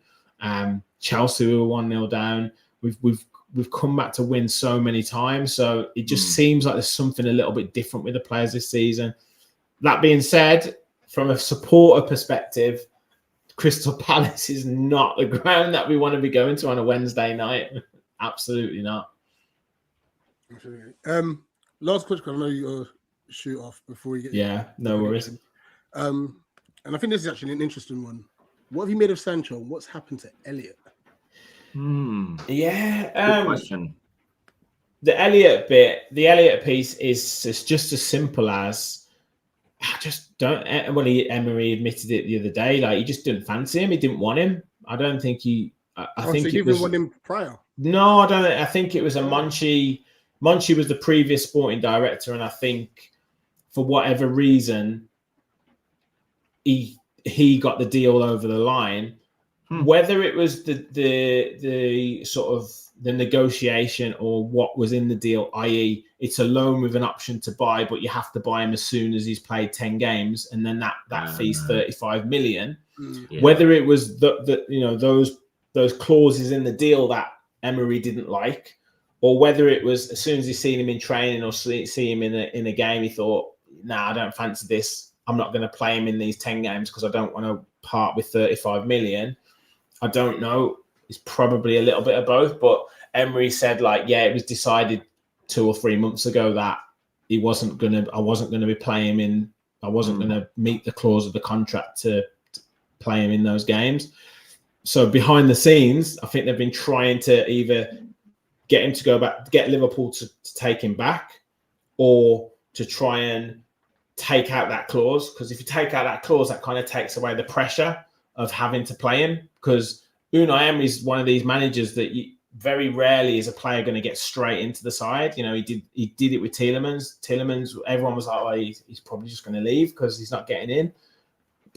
Chelsea we were 1-0 down. We've come back to win so many times. So it just seems like there's something a little bit different with the players this season. That being said, from a supporter perspective, Crystal Palace is not the ground that we want to be going to on a Wednesday night. Absolutely not.
Absolutely. Last question. I know you'll shoot off before you get.
Yeah, no worries.
And I think this is actually an interesting one. What have you made of Sancho? What's happened to Elliot?
Good question.
The Elliot piece is just as simple as I just don't. Well, Emery admitted it the other day. Like he just didn't fancy him. He didn't want him. I don't think he. I think
so you didn't want him prior.
No, I don't. I think it was a Monchi. Monchi was the previous sporting director, and I think for whatever reason, he got the deal over the line. Whether it was the sort of the negotiation or what was in the deal, i.e., it's a loan with an option to buy, but you have to buy him as soon as he's played 10 games, and then that fee's 35 million. Yeah. Whether it was those clauses in the deal that Emery didn't like, or whether it was as soon as he seen him in training or see him in a game, he thought, "Nah, I don't fancy this. I'm not going to play him in these 10 games because I don't want to part with 35 million." I don't know. It's probably a little bit of both, but Emery said, it was decided 2 or 3 months ago that I wasn't gonna be playing him in. I wasn't gonna meet the clause of the contract to play him in those games. So behind the scenes, I think they've been trying to either get him to go back, get Liverpool to take him back, or to try and take out that clause. Because if you take out that clause, that kind of takes away the pressure of having to play him. Because Unai Emery is one of these managers that very rarely is a player going to get straight into the side. You know, he did it with Tielemans. Tielemans, everyone was like, "Oh, he's probably just going to leave because he's not getting in."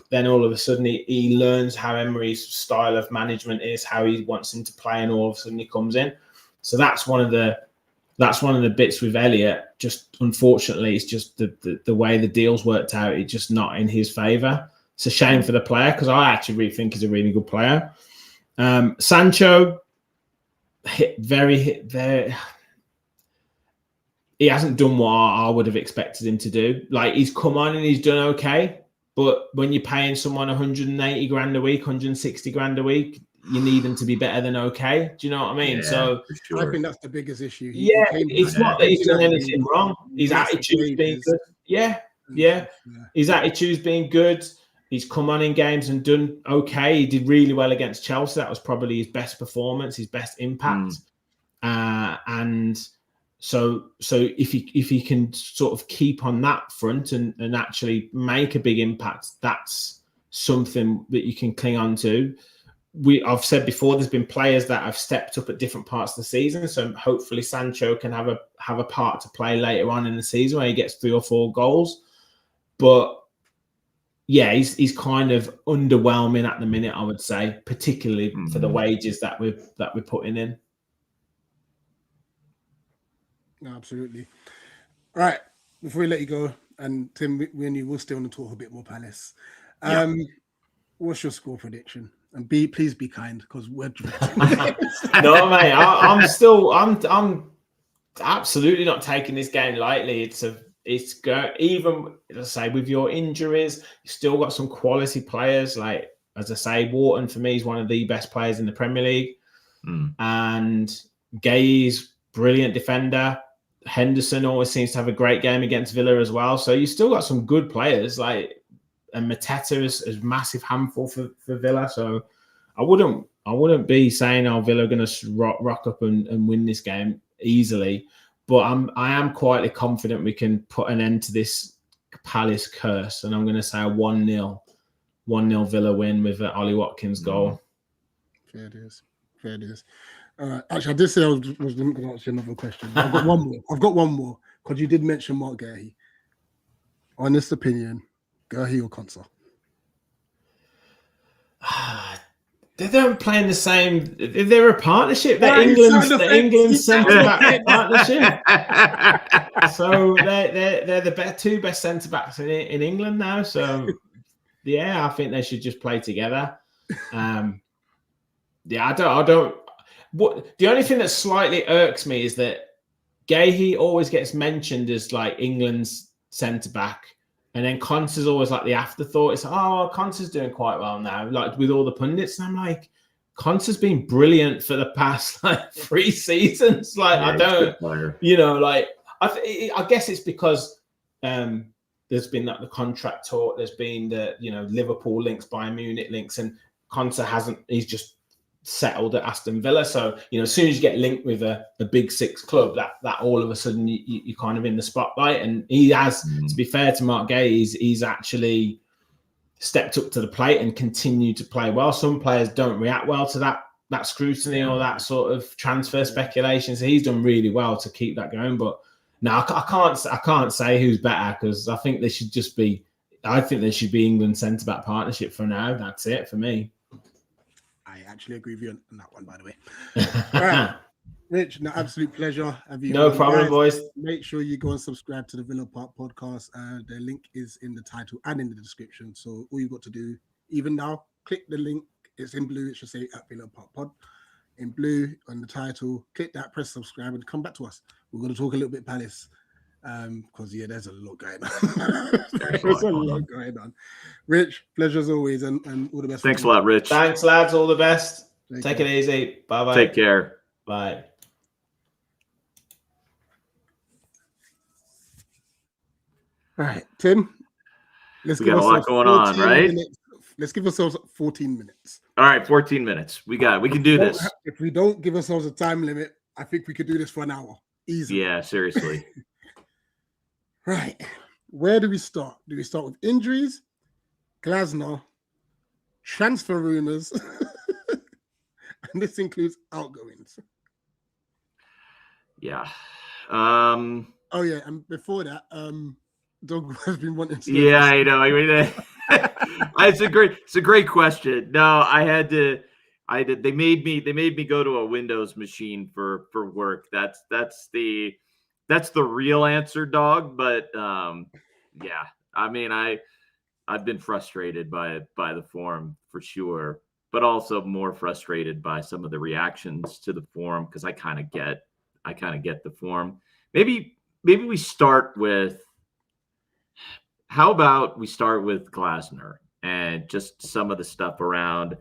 Then all of a sudden he learns how Emery's style of management is, how he wants him to play, and all of a sudden he comes in. So that's one of the bits with Elliot. Just unfortunately, it's just the way the deals worked out. It's just not in his favour. It's a shame for the player because I actually really think he's a really good player. Sancho hit there. He hasn't done what I would have expected him to do. Like he's come on and he's done okay, but when you're paying someone 180 grand a week, 160 grand a week, you need them to be better than okay. Do you know what I mean?
Yeah,
so
I think that's the biggest issue.
It's not that he's done anything wrong. His attitude's been good. Yeah. His attitude's been good. He's come on in games and done okay. He did really well against Chelsea. That was probably his best performance, his best impact. And so if he can sort of keep on that front and actually make a big impact, that's something that you can cling on to. I've said before, there's been players that have stepped up at different parts of the season. So hopefully Sancho can have a part to play later on in the season where he gets 3 or 4 goals. But yeah, he's kind of underwhelming at the minute, I would say, particularly for the wages that we're putting in.
No, absolutely. All right, before we let you go, and Tim, we and you will still want to talk a bit more Palace. What's your score prediction? And please be kind because we're
no, mate. I'm absolutely not taking this game lightly. Even as I say, with your injuries, you still got some quality players. Like as I say, Wharton for me is one of the best players in the Premier League, and Gay's brilliant defender. Henderson always seems to have a great game against Villa as well. So you still got some good players. And Mateta is a massive handful for Villa. So I wouldn't be saying Villa are going to rock up and win this game easily. But I am quietly confident we can put an end to this Palace curse. And I'm going to say a 1-0 Villa win with an Ollie Watkins goal.
Fair it is. Actually, I did say I was going to ask you another question. I've got one more because you did mention Mark Guehi. Honest opinion, Guehi or Konsa?
They don't play in the same. They're a partnership. They're
Right,
England's centre back partnership. So they're the two best centre backs in England now. So yeah, I think they should just play together. Yeah, I don't. What the only thing that slightly irks me is that Gahey always gets mentioned as like England's centre back, and then Conte's always like the afterthought. It's like, oh, Conte's doing quite well now, like with all the pundits. And I'm like, Conte's been brilliant for the past like 3 seasons. Like,
yeah,
I don't, like I guess it's because there's been like the contract talk. There's been the Liverpool links, Bayern Munich links, and Conte hasn't. He's just settled at Aston Villa. So, as soon as you get linked with a big 6 club, that all of a sudden you're kind of in the spotlight. And he has, to be fair to Mark Gay, he's actually stepped up to the plate and continued to play well. Some players don't react well to that scrutiny or that sort of transfer speculation. So he's done really well to keep that going. But no, I can't say who's better, because I think they should be England centre-back partnership for now. That's it for me.
I actually agree with you on that one, by the way. All right, Rich, an absolute pleasure.
No problem, boys.
Make sure you go and subscribe to the Villa Park podcast. The link is in the title and in the description. So all you've got to do, even now, click the link. It's in blue. It should say at Villa Park Pod. In blue on the title. Click that, press subscribe, and come back to us. We're going to talk a little bit Palace. Because there's a lot going on. There's a lot going on. Rich, pleasure as always, and all the best.
Thanks a lot, Rich.
Thanks, lads. All the best. Take it easy. Bye-bye.
Take care.
Bye.
All right, Tim.
We got a lot going on, right?
Let's give ourselves 14 minutes.
All right, 14 minutes. We can do this.
If we don't give ourselves a time limit, I think we could do this for an hour. Easy.
Yeah, seriously.
Right. Where do we start? Do we start with injuries, Glasner, transfer rumors, and this includes outgoings?
Yeah.
Oh yeah, and before that, Doug has been wanting to.
Yeah, I know. I mean, it's a great question. No, I had to. They made me go to a Windows machine for work. That's the real answer, dog. But yeah, I mean, I've been frustrated by the form for sure, but also more frustrated by some of the reactions to the form, because I kind of get the form. Maybe we start with. How about we start with Glasner and just some of the stuff around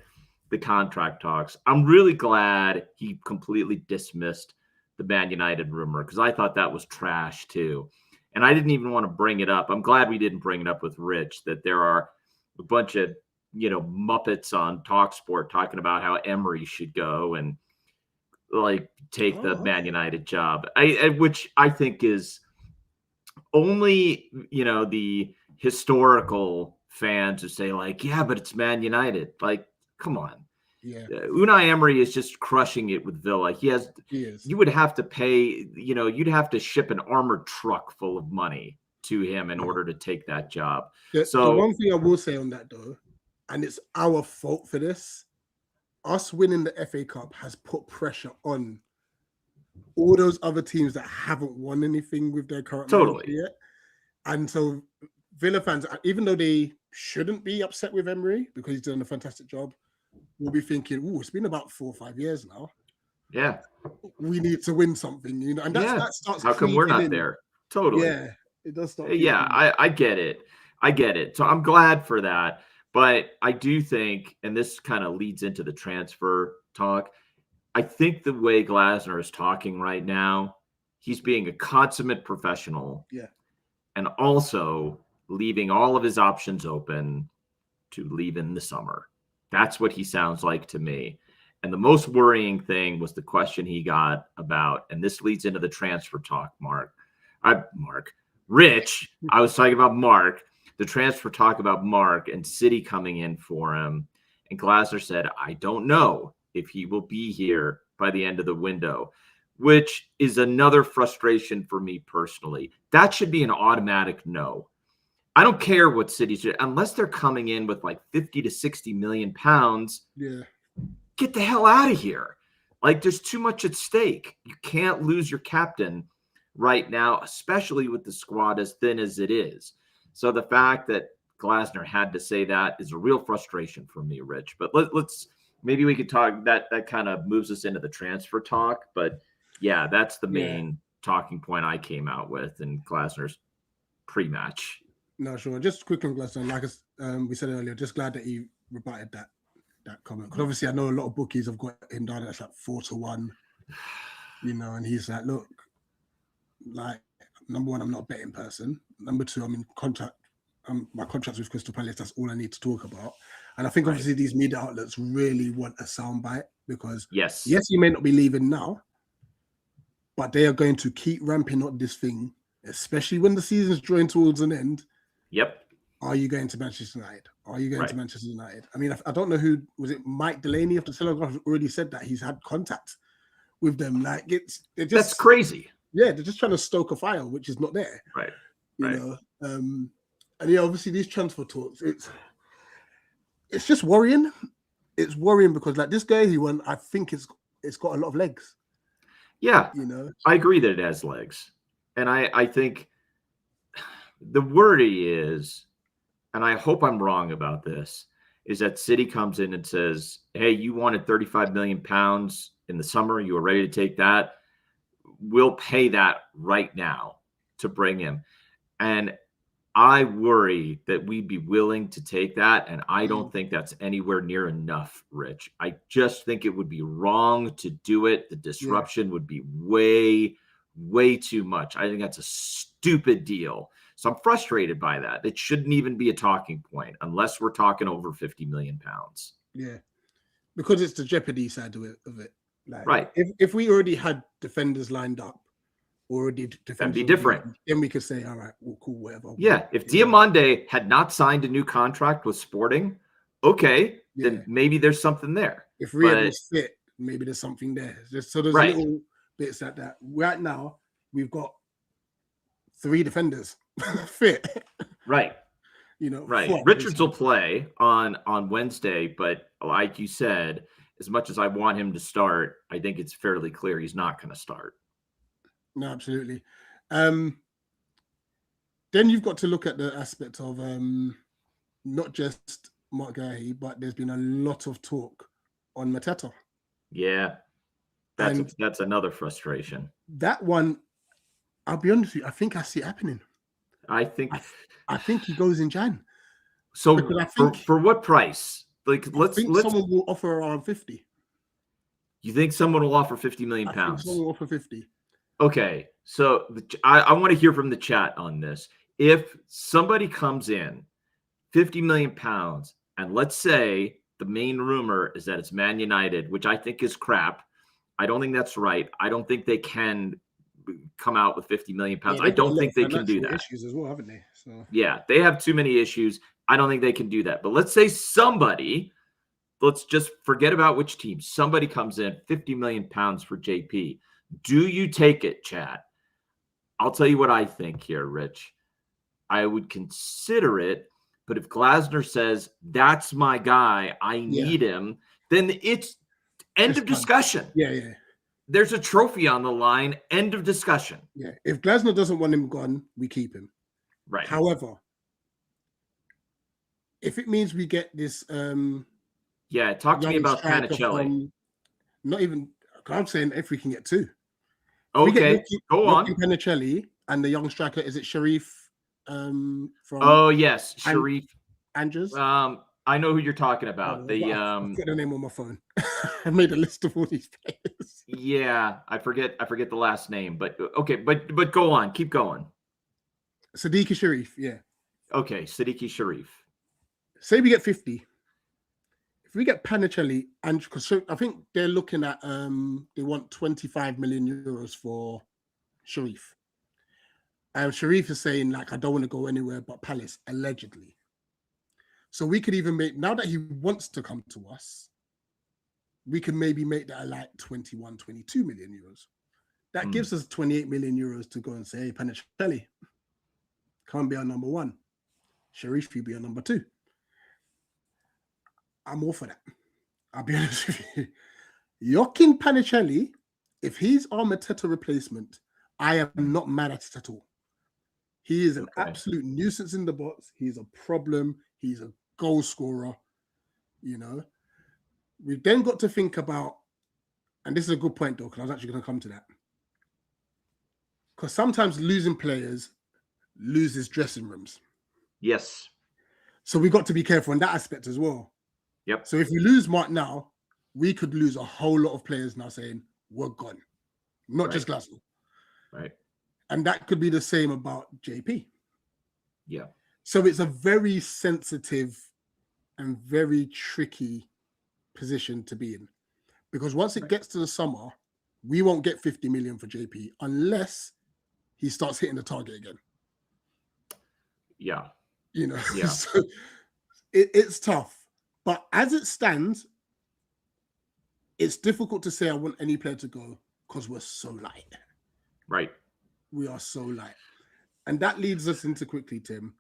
the contract talks. I'm really glad he completely dismissed the Man United rumor, because I thought that was trash too. And I didn't even want to bring it up. I'm glad we didn't bring it up with Rich, that there are a bunch of, Muppets on TalkSport talking about how Emery should go and like take the Man United job. Which I think is only, the historical fans who say like, yeah, but it's Man United. Like, come on.
Yeah.
Unai Emery is just crushing it with Villa. He is. You would have to pay, you'd have to ship an armored truck full of money to him in order to take that job.
The one thing I will say on that though, and it's our fault for this, us winning the FA Cup has put pressure on all those other teams that haven't won anything with their current manager yet. And so Villa fans, even though they shouldn't be upset with Emery because he's done a fantastic job, will be thinking, "Oh, it's been about 4 or 5 years now.
Yeah,
we need to win something, And that starts.
How come we're not there? Totally.
Yeah, it does start.
Yeah, I get it. So I'm glad for that. But I do think, and this kind of leads into the transfer talk, I think the way Glasner is talking right now, he's being a consummate professional.
Yeah.
And also leaving all of his options open to leave in the summer. That's what he sounds like to me. And the most worrying thing was the question he got about, and this leads into the transfer talk, Rich, I was talking about Mark, the transfer talk about Mark and City coming in for him. And Glasner said, I don't know if he will be here by the end of the window, which is another frustration for me personally. That should be an automatic no. I don't care what City's doing, unless they're coming in with like 50 to 60 million pounds.
Yeah.
get the hell out of here. Like, there's too much at stake. You can't lose your captain right now, especially with the squad as thin as it is. So the fact that Glasner had to say that is a real frustration for me, Rich. But let's maybe we could talk that kind of moves us into the transfer talk. But yeah, that's the main talking point I came out with in Glasner's pre-match.
No, sure. Just quick on Glasner, like we said earlier, just glad that he rebutted that comment, because obviously I know a lot of bookies have got him down at like 4-1, you know, and he's like, look, like, number one, I'm not a betting person. Number two, I'm in contract. My contract's with Crystal Palace. That's all I need to talk about. And I think obviously these media outlets really want a soundbite, because yes, he may not be leaving now, but they are going to keep ramping up this thing, especially when the season's drawing towards an end.
Yep.
Are you going to Manchester United? Are you going to Manchester United? I mean, I don't know who was it. Mike Delaney of the Telegraph already said that he's had contact with them. Like,
that's crazy.
Yeah, they're just trying to stoke a fire, which is not there.
Right.
You know, and yeah, obviously these transfer talks, it's just worrying. It's worrying because like this guy he won, I think it's got a lot of legs.
Yeah,
you know,
I agree that it has legs, and I think the worry is, and I hope I'm wrong about this, is that City comes in and says, "Hey, you wanted 35 million pounds in the summer. You were ready to take that. We'll pay that right now to bring him." And I worry that we'd be willing to take that, and I don't think that's anywhere near enough, Rich. I just think it would be wrong to do it. The disruption would be way, way too much. I think that's a stupid deal. So I'm frustrated by that. It shouldn't even be a talking point unless we're talking over 50 million pounds.
Yeah, because it's the jeopardy side of it. Like,
right.
If we already had defenders lined up, already defenders,
that'd be different.
Then we could say, all right, well, cool, whatever.
Yeah, if Diamande had not signed a new contract with Sporting, okay, then maybe there's something there.
If Riyad was fit, maybe there's something there. So there's little bits like that. Right now, we've got 3 defenders fit.
Right.
You know,
Richards will play on Wednesday, but like you said, as much as I want him to start, I think it's fairly clear he's not going to start.
No, absolutely. Then you've got to look at the aspect of not just Mark Gahey, but there's been a lot of talk on Mateta.
Yeah, that's another frustration.
That one, I'll be honest with you, I think I see it happening. I think he goes in Jan.
So for what price? Like, let's
someone will offer around 50.
You think someone will offer 50 million pounds?
Someone will offer 50.
Okay, so I want to hear from the chat on this. If somebody comes in 50 million pounds, and let's say the main rumor is that it's Man United, which I think is crap. I don't think that's right. I don't think they can come out with 50 million pounds. I don't think they can do that.
Issues as well, haven't they? So
yeah, they have too many issues. I don't think they can do that. But let's say somebody, let's just forget about which team. Somebody comes in 50 million pounds for JP. Do you take it, chat? I'll tell you what I think here, Rich. I would consider it, but if Glasner says, that's my guy, I need him, then it's end of discussion.
Yeah.
There's a trophy on the line, end of discussion.
Yeah. If Glasner doesn't want him gone, we keep him.
Right.
However, if it means we get this
talk to me about Panicelli.
Not even, I'm saying if we can get 2.
Okay, go on.
Panicelli and the young striker, is it Sharif? From
Sharif
Andrews.
I know who you're talking about.
I've got the name on my phone. I made a list of all these players.
Yeah, I forget the last name, but okay, but go on, keep going.
Siddiqui Sharif, yeah.
Okay, Siddiqui Sharif.
Say we get 50. If we get Panicelli, and because I think they're looking at they want 25 million euros for Sharif. Sharif is saying, like, I don't want to go anywhere but Palace, allegedly. So we could even make, now that he wants to come to us, we can maybe make that like 21, 22 million euros. That gives us 28 million euros to go and say, hey, Panicelli, can't be our number 1. Sharif, you be our number 2. I'm all for that. I'll be honest with you. Joaquin Panicelli, if he's our Mateta replacement, I am not mad at it at all. He is an absolute nuisance in the box. He's a problem. He's a goal scorer. You know, we've then got to think about, and this is a good point though, because I was actually going to come to that. Because sometimes losing players loses dressing rooms.
Yes.
So we got to be careful in that aspect as well.
Yep.
So if we lose Mark now, we could lose a whole lot of players now saying we're gone, not just Glasgow.
Right.
And that could be the same about JP.
Yeah.
So it's a very sensitive and very tricky position to be in, because once it gets to the summer, we won't get 50 million for JP unless he starts hitting the target again.
Yeah.
You know,
yeah.
So it's tough. But as it stands, it's difficult to say I want any player to go because we're so light.
Right.
We are so light. And that leads us into quickly, Tim.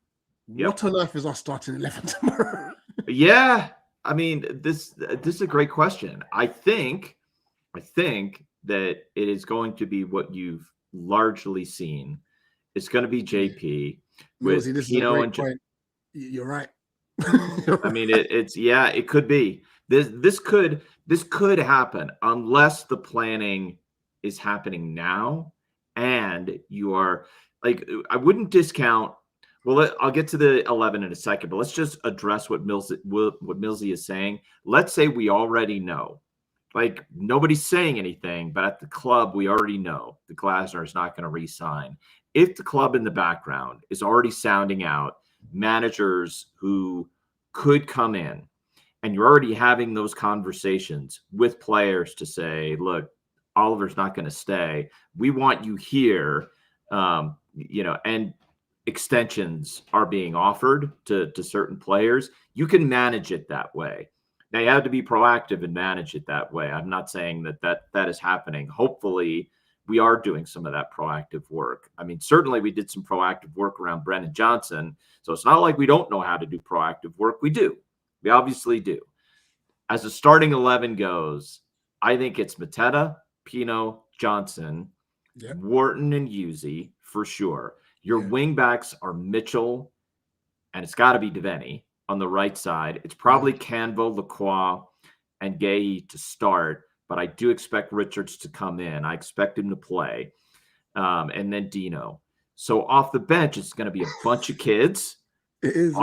Yep.
What on earth is our starting 11 tomorrow?
Yeah. I mean, this is a great question. I think that it is going to be what you've largely seen. It's going to be JP with
Millsy, this
Pino
is a great
and
point. You're right.
I mean, it could be. This could happen unless the planning is happening now, and you are like, I wouldn't discount. Well, I'll get to the 11 in a second, but let's just address what Millsy is saying. Let's say we already know, like nobody's saying anything, but at the club we already know the Glasner is not going to re-sign. If the club in the background is already sounding out managers who could come in, and you're already having those conversations with players to say, look, Oliver's not going to stay. We want you here, and extensions are being offered to certain players. You can manage it that way. Now you have to be proactive and manage it that way. I'm not saying that is happening. Hopefully we are doing some of that proactive work. I mean, certainly we did some proactive work around Brennan Johnson. So it's not like we don't know how to do proactive work. We do. We obviously do. As the starting 11 goes, I think it's Mateta, Pino, Johnson, Wharton, and Yuzi for sure. Your wing backs are Mitchell, and it's got to be Devaney on the right side. It's probably Canvo, Lacroix, and Gay to start, but I do expect Richards to come in. I expect him to play, and then Dino. So off the bench, it's going to be a bunch of kids.
It is,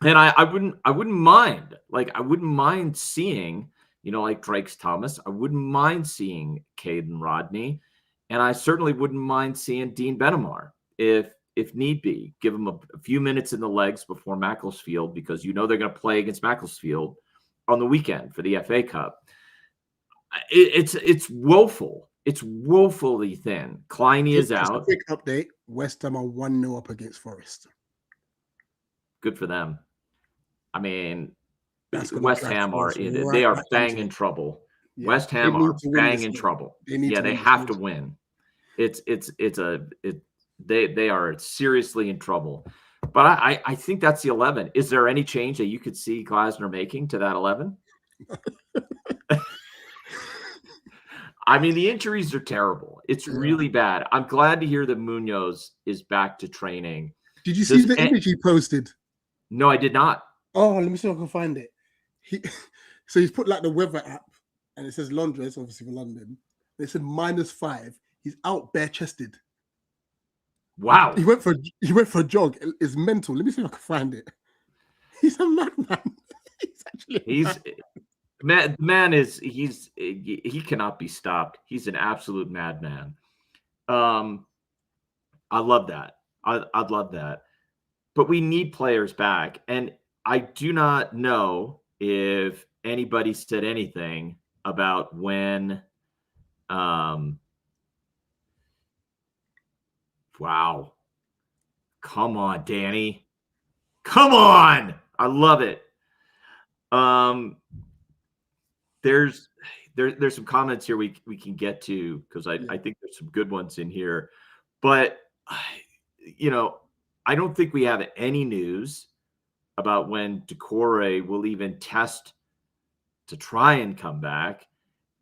And I wouldn't mind. Like, I wouldn't mind seeing, like Drake's Thomas. I wouldn't mind seeing Caden Rodney. And I certainly wouldn't mind seeing Dean Benamar if need be. Give him a few minutes in the legs before Macclesfield, because they're going to play against Macclesfield on the weekend for the FA Cup. It's woeful. It's woefully thin. Kleiny is out.
A quick update. West Ham are 1-0 up against Forest.
Good for them. I mean,
West
Ham they are bang in trouble. Yeah. West Ham are bang in trouble. They have to win. They are seriously in trouble. But I think that's the 11. Is there any change that you could see Glasner making to that 11? I mean, the injuries are terrible. It's really bad. I'm glad to hear that Munoz is back to training.
Did you see the image he posted?
No, I did not.
Oh, let me see if I can find it. So he's put like the weather app, and it says Londres, obviously for London. It said -5. He's out bare chested.
Wow.
He went for a jog. It's mental. Let me see if I can find it. He's a madman.
He cannot be stopped. He's an absolute madman. I love that. I'd love that. But we need players back. And I do not know if anybody said anything about when wow. Come on, Danny. Come on. I love it. There's some comments here we can get to, because I think there's some good ones in here. But I don't think we have any news about when Decore will even test to try and come back,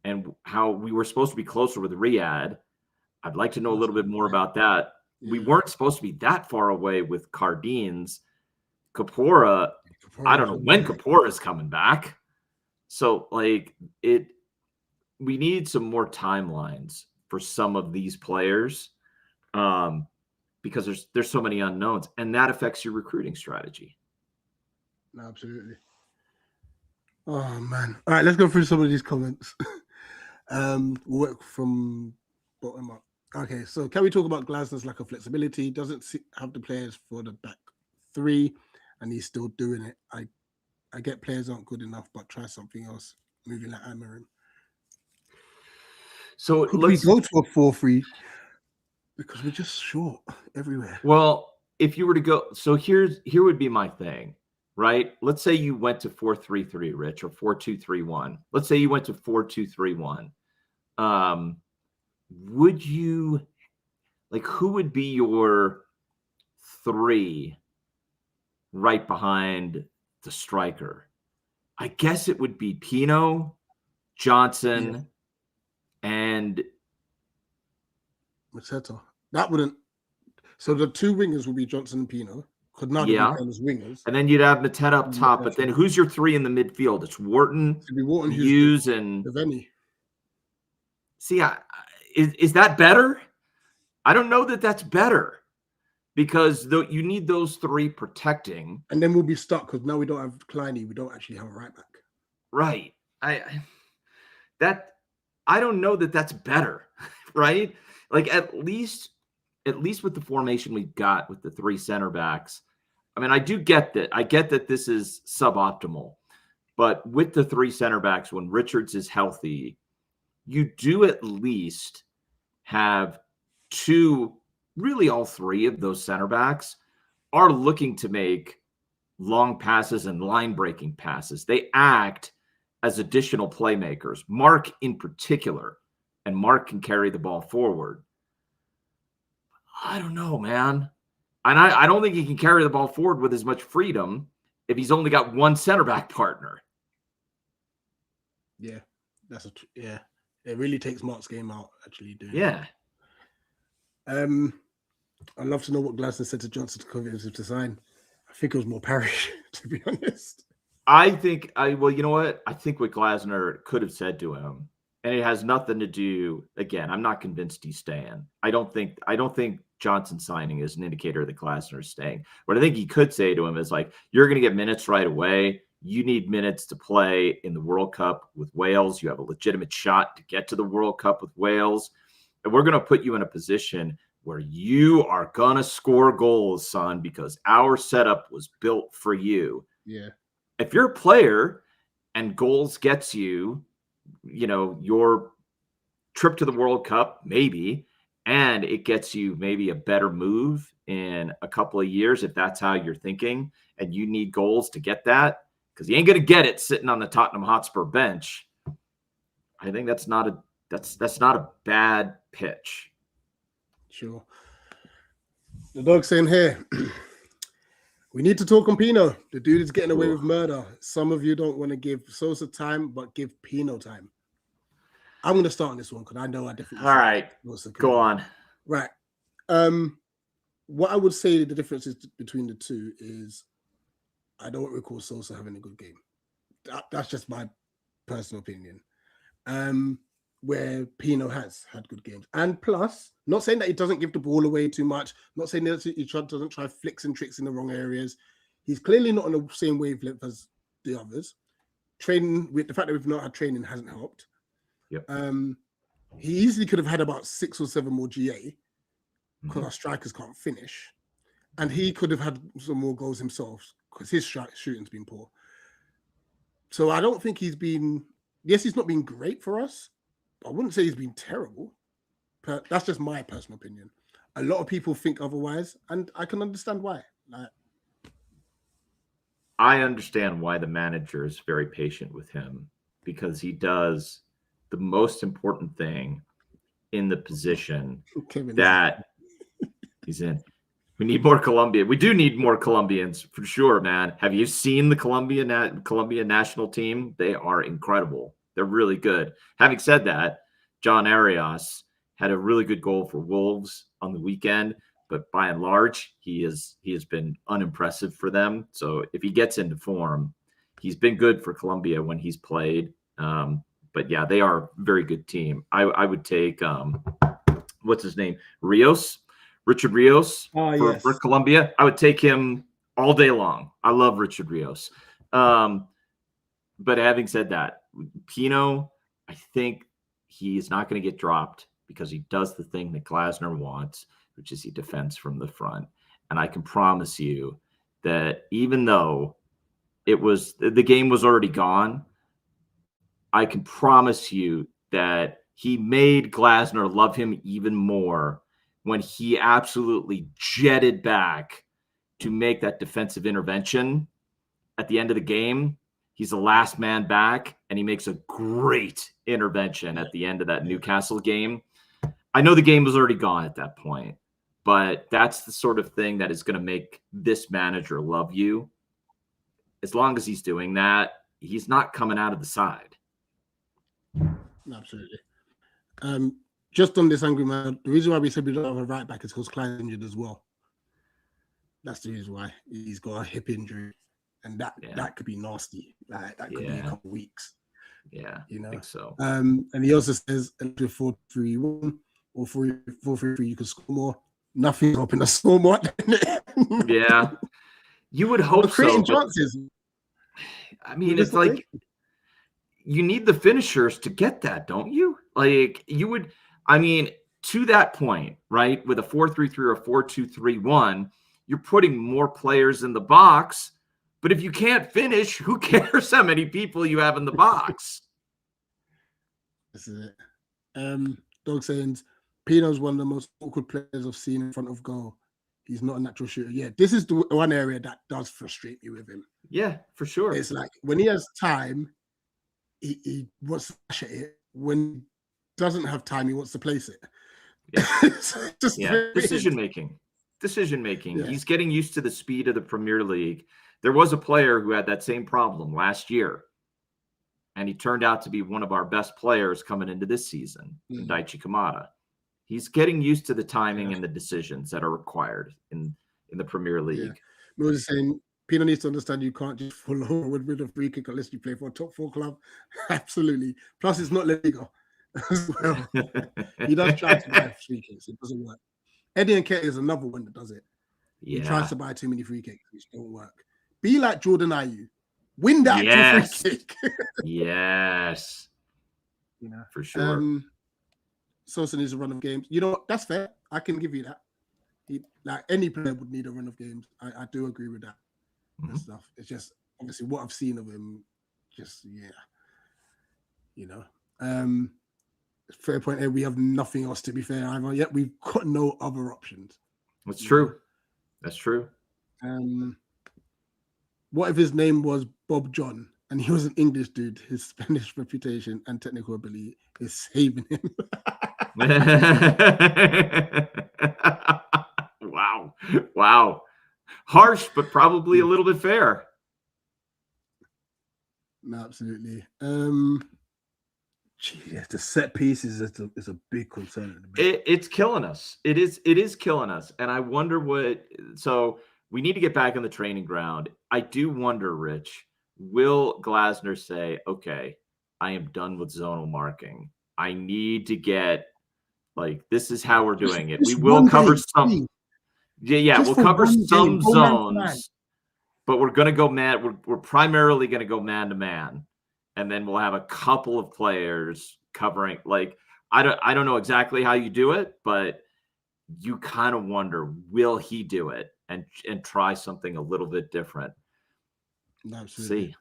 and how we were supposed to be closer with Riyadh. I'd like to know a little bit more about that.
Yeah.
We weren't supposed to be that far away with Cardines. Kapora, I don't know when Kapora is coming back. So like we need some more timelines for some of these players, because there's so many unknowns, and that affects your recruiting strategy.
No, absolutely. Oh man! All right, let's go through some of these comments. We'll work from bottom up. Okay, so can we talk about Glasner's lack of flexibility? Doesn't have the players for the back three, and he's still doing it. I get players aren't good enough, but try something else. Moving like Amarim.
So
could we go to a 4-3? Because we're just short everywhere.
Well, if you were to go, so here would be my thing, right? Let's say you went to 4-3-3, Rich, or 4-2-3-1. Let's say you went to 4-2-3-1. Would you, like, who would be your three right behind the striker? I guess it would be Pino, Johnson, and
Mateta. That wouldn't. So the two wingers would be Johnson and Pino. Could not be as wingers.
And then you'd have Mateta up top. But then who's your three in the midfield? It's Wharton, Hughes, and
Devaney.
See, is that better? I don't know that that's better, because you need those three protecting.
And then we'll be stuck because now we don't have Kleiny. We don't actually have a right back.
Right. I don't know that that's better, right? Like at least with the formation we've got with the three center backs. I mean, I do get that. I get that this is suboptimal, but with the three center backs, when Richards is healthy, you do at least have two, really all three of those center backs are looking to make long passes and line breaking passes. They act as additional playmakers, Mark in particular, and Mark can carry the ball forward. I don't know, man. And I don't think he can carry the ball forward with as much freedom if he's only got one center back partner.
Yeah, yeah. It really takes Mark's game out, actually doing.
Yeah.
I'd love to know what Glasner said to Johnson to convince him to sign. I think it was more Parrish, to be honest.
Well, you know what? I think what Glasner could have said to him, and it has nothing to do, again, I'm not convinced he's staying. I don't think Johnson signing is an indicator that Glasner is staying. What I think he could say to him is like, you're going to get minutes right away. You need minutes to play in the World Cup with Wales. You have a legitimate shot to get to the World Cup with Wales. And we're going to put you in a position where you are going to score goals, son, because our setup was built for you.
Yeah.
If you're a player and goals gets you, your trip to the World Cup, maybe, and it gets you maybe a better move in a couple of years, if that's how you're thinking, and you need goals to get that, because you ain't going to get it sitting on the Tottenham Hotspur bench. I think that's not a bad pitch.
Sure. The dog's saying here, we need to talk on Pino. The dude is getting away with murder. Some of you don't want to give Sosa time, but give Pino time. I'm going to start on this one because I know I definitely.
All right, go on.
Right. What I would say the difference is between the two is I don't recall Sosa having a good game. That's just my personal opinion. Where Pino has had good games. And plus, not saying that he doesn't give the ball away too much, not saying that he doesn't try flicks and tricks in the wrong areas. He's clearly not on the same wavelength as the others. Training, with the fact that we've not had training, hasn't helped.
Yep.
He easily could have had about 6 or 7 more GA because our strikers can't finish. And he could have had some more goals himself because his shooting's been poor. So I don't think he's been, yes, he's not been great for us. I wouldn't say he's been terrible. That's just my personal opinion. A lot of people think otherwise, and I can understand why.
I understand why the manager is very patient with him, because he does the most important thing in the position that he's in. I We need more Colombia. We do need more Colombians for sure, man. Have you seen the Colombia national team? They are incredible. They're really good. Having said that, John Arias had a really good goal for Wolves on the weekend, but by and large, he has been unimpressive for them. So if he gets into form, he's been good for Colombia when he's played. But yeah, they are a very good team. I would take what's his name? Richard Rios for Colombia. I would take him all day long. I love Richard Rios. But having said that, Pino, I think he is not going to get dropped because he does the thing that Glasner wants, which is he defends from the front. And I can promise you that even though the game was already gone, I can promise you that he made Glasner love him even more when he absolutely jetted back to make that defensive intervention at the end of the game. He's the last man back, and he makes a great intervention at the end of that Newcastle game. I know the game was already gone at that point, but that's the sort of thing that is going to make this manager love you. As long as he's doing that, he's not coming out of the side.
Absolutely. Just on this angry man, the reason why we said we don't have a right back is because Klein's injured as well. That's the reason why. He's got a hip injury, and that could be nasty. Like that could be a couple of weeks.
Yeah,
you know.
I think so.
And he also says 4-3-1 or 4-3-3, you can score more. Nothing's helping us score more.
Yeah, you would hope
creating
so.
chances.
I mean, it's like you need the finishers to get that, don't you? Like you would. I mean, to that point, right? With a 4-3-3 or 4-2-3-1, you're putting more players in the box. But if you can't finish, who cares how many people you have in the box?
This is it. Dog saying Pino's one of the most awkward players I've seen in front of goal. He's not a natural shooter. Yeah, this is the one area that does frustrate me with him.
Yeah, for sure.
It's like when he has time, he wants to dash at it. When he doesn't have time, he wants to place it.
Yeah, decision making. Yeah. He's getting used to the speed of the Premier League. There was a player who had that same problem last year, and he turned out to be one of our best players coming into this season, Daichi Kamada. He's getting used to the timing and the decisions that are required in the Premier League.
Yeah. We were just saying, Pino needs to understand you can't just follow with a free kick unless you play for a top 4 club. Absolutely. Plus, it's not legal as well. He does try to buy free kicks. It doesn't work. Eddie Nketiah is another one that does it. Yeah. He tries to buy too many free kicks, which don't work. Be like Jordan Ayew. Win that free kick.
Yes.
You know,
for sure.
Sosa needs a run of games. You know what? That's fair. I can give you that. Like any player would need a run of games. I do agree with that. And stuff. It's just obviously what I've seen of him. Just you know. Fair point here. We have nothing else to be fair either. Yet we've got no other options.
That's true. That's true.
What if his name was Bob John and he was an English dude? His Spanish reputation and technical ability is saving him.
Wow. Harsh, but probably a little bit fair.
No, absolutely. The set pieces is a big concern.
It's killing us. It is killing us. And I wonder so we need to get back on the training ground. I do wonder, Rich, will Glasner say, okay, I am done with zonal marking. I need to get, this is how we're doing it. We will cover some. Yeah, we'll cover some zones, but we're going to go man. We're primarily going to go man to man. And then we'll have a couple of players covering. I don't know exactly how you do it, but you kind of wonder, will he do it and try something a little bit different?
Absolutely.
See.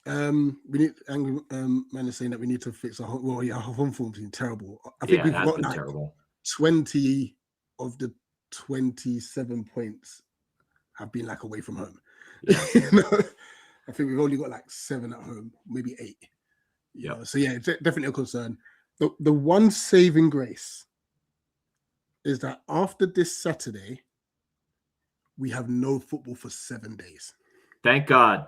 We need angry man is saying that we need to fix our home form's been terrible. I think we've got terrible. 20 of the 27 points have been away from home. Yeah. You know? I think we've only got 7 at home, maybe 8. Yeah. So it's definitely a concern. The one saving grace is that after this Saturday, we have no football for 7 days.
Thank God.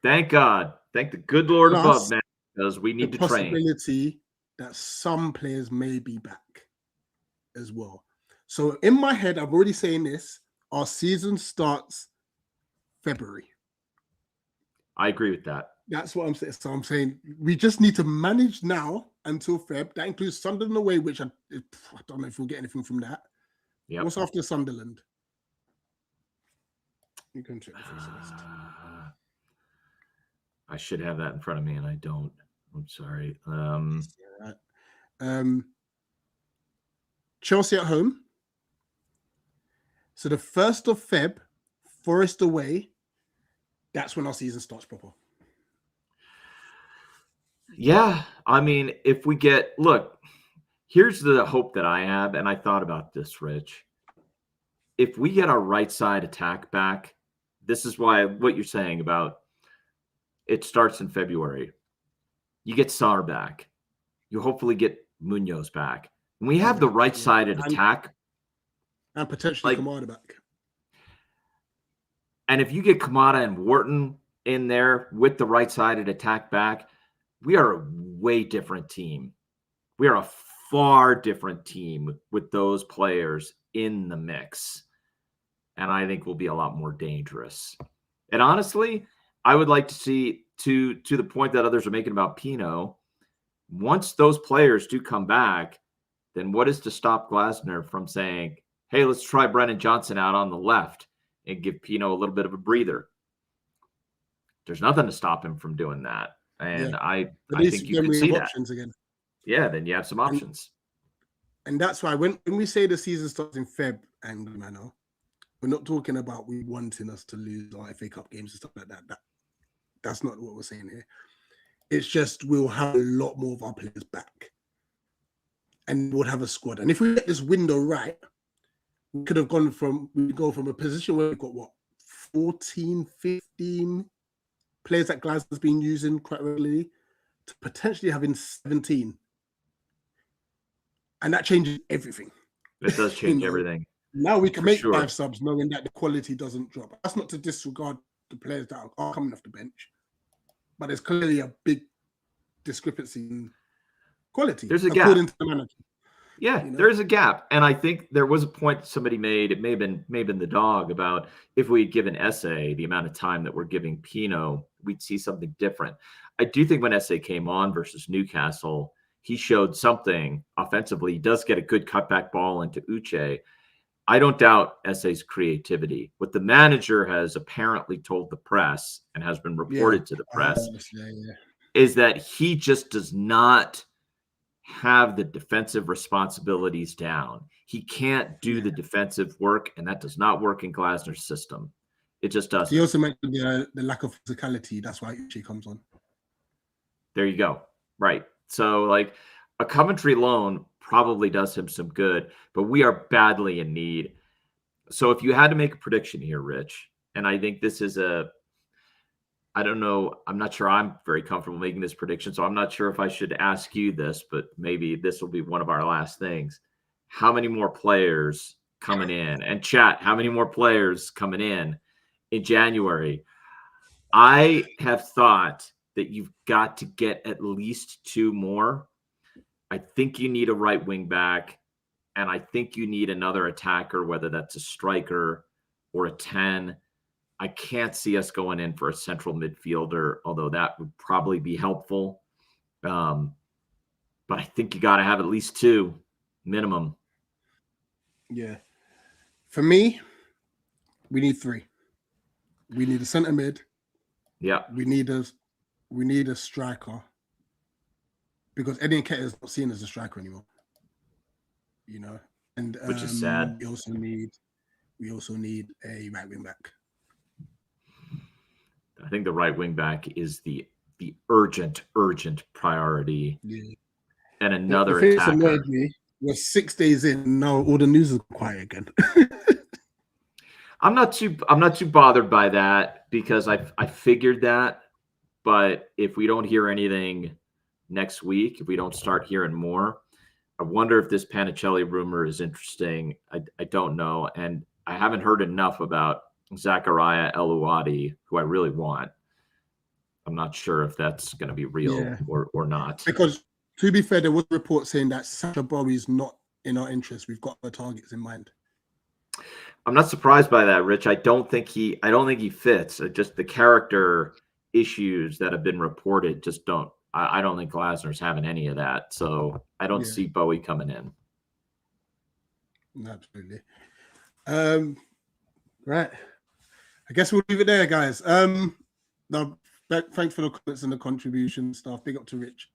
Thank God. Thank the good Lord above,
Plus,
man, because we need
the
to train.
possibility that some players may be back as well. So in my head, I'm already saying this. Our season starts February.
I agree with that.
That's what I'm saying. So I'm saying we just need to manage now until Feb. That includes Sunderland away, which I don't know if we'll get anything from that.
Yeah.
What's after Sunderland? You can check the first list.
I should have that in front of me, and I don't. I'm sorry.
Chelsea at home. So the 1st of Feb, Forest away. That's when our season starts proper.
Yeah, I mean, if we look, here's the hope that I have, and I thought about this, Rich. If we get our right side attack back, this is why what you're saying about it starts in February. You get Sarr back. You hopefully get Munoz back. When we have the right-sided attack.
And potentially Kamada back.
And if you get Kamada and Wharton in there with the right-sided attack back, we are a way different team. We are a far different team with those players in the mix. And I think we'll be a lot more dangerous. And honestly, I would like to see, to the point that others are making about Pino, once those players do come back, then what is to stop Glasner from saying, hey, let's try Brennan Johnson out on the left and give Pino a little bit of a breather? There's nothing to stop him from doing that. And
yeah.
I think you can see that.
Again.
Yeah, then you have some options.
And that's why when we say the season starts in Feb, and we're not talking about we wanting us to lose our FA Cup games and stuff like that. That's not what we're saying here. It's just we'll have a lot more of our players back. And we'll have a squad. And if we get this window right, we could have go from a position where we've got 14, 15 players that Glasgow's been using quite regularly to potentially having 17. And that changes everything.
It does change everything.
Now we can make 5 subs knowing that the quality doesn't drop. That's not to disregard the players that are coming off the bench. But there's clearly a big discrepancy in quality.
There's a gap.
According to the manager.
Yeah, there's a gap. And I think there was a point somebody made, it may have been the dog, about if we had given Esse the amount of time that we're giving Pino, we'd see something different. I do think when Esse came on versus Newcastle, he showed something offensively. He does get a good cutback ball into Uche. I don't doubt Esse's creativity. What the manager has apparently told the press and has been reported to the press is that he just does not have the defensive responsibilities down. He can't do the defensive work, and that does not work in Glasner's system. It just doesn't.
He also mentioned the lack of physicality. That's why Uche comes on.
There you go. Right. So, like, a Coventry loan probably does him some good, but we are badly in need. So if you had to make a prediction here, Rich, and I think this is I don't know, I'm not sure I'm very comfortable making this prediction, so I'm not sure if I should ask you this, but maybe this will be one of our last things. How many more players coming in? And chat, how many more players coming in January? I have thought that you've got to get at least 2 more. I think you need a right wing back, and I think you need another attacker, whether that's a striker or a 10. I can't see us going in for a central midfielder, although that would probably be helpful. But I think you got to have at least 2 minimum.
Yeah. For me, we need 3. We need a centre mid.
Yeah.
We need a striker. Because Eddie Nketiah is not seen as a striker anymore, and
which is sad.
We also need a right wing back.
I think the right wing back is the urgent priority.
Yeah.
And another attacker.
We're 6 days in now. All the news is quiet again.
I'm not too bothered by that because I figured that. But if we don't hear anything next week, if we don't start hearing more, I wonder if this Panicelli rumor is interesting. I don't know. And I haven't heard enough about Zachariah Elouadi, who I really want. I'm not sure if that's going to be real or not.
Because to be fair, there was a report saying that Sacha Bowie's not in our interest. We've got the targets in mind.
I'm not surprised by that, Rich. I don't think he fits. Just the character issues that have been reported just don't. I don't think Glasner's having any of that. So I don't see Bowie coming in.
Absolutely. Right. I guess we'll leave it there, guys. Now, thanks for the comments and the contribution stuff. Big up to Rich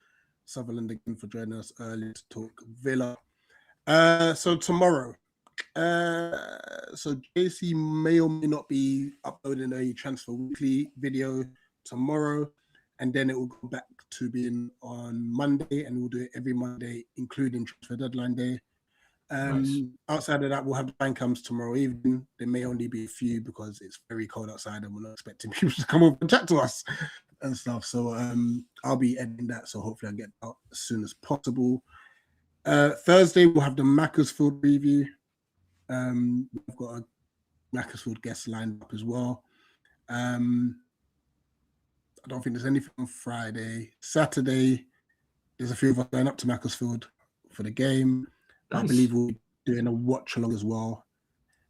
Sutherland again for joining us early to talk Villa. So tomorrow, so JC may or may not be uploading a Transfer Weekly video tomorrow, and then it will go back to being on Monday, and we'll do it every Monday, including Transfer Deadline Day. Nice. Outside of that, we'll have the bank comes tomorrow evening. There may only be a few because it's very cold outside and we're not expecting people to come over and chat to us and stuff. So I'll be editing that, so hopefully I'll get out as soon as possible. Thursday, we'll have the Macclesfield review. We've got a Macclesfield guest lined up as well. I don't think there's anything on Friday. Saturday, there's a few of us going up to Macclesfield for the game. Nice. I believe we'll be doing a watch along as well.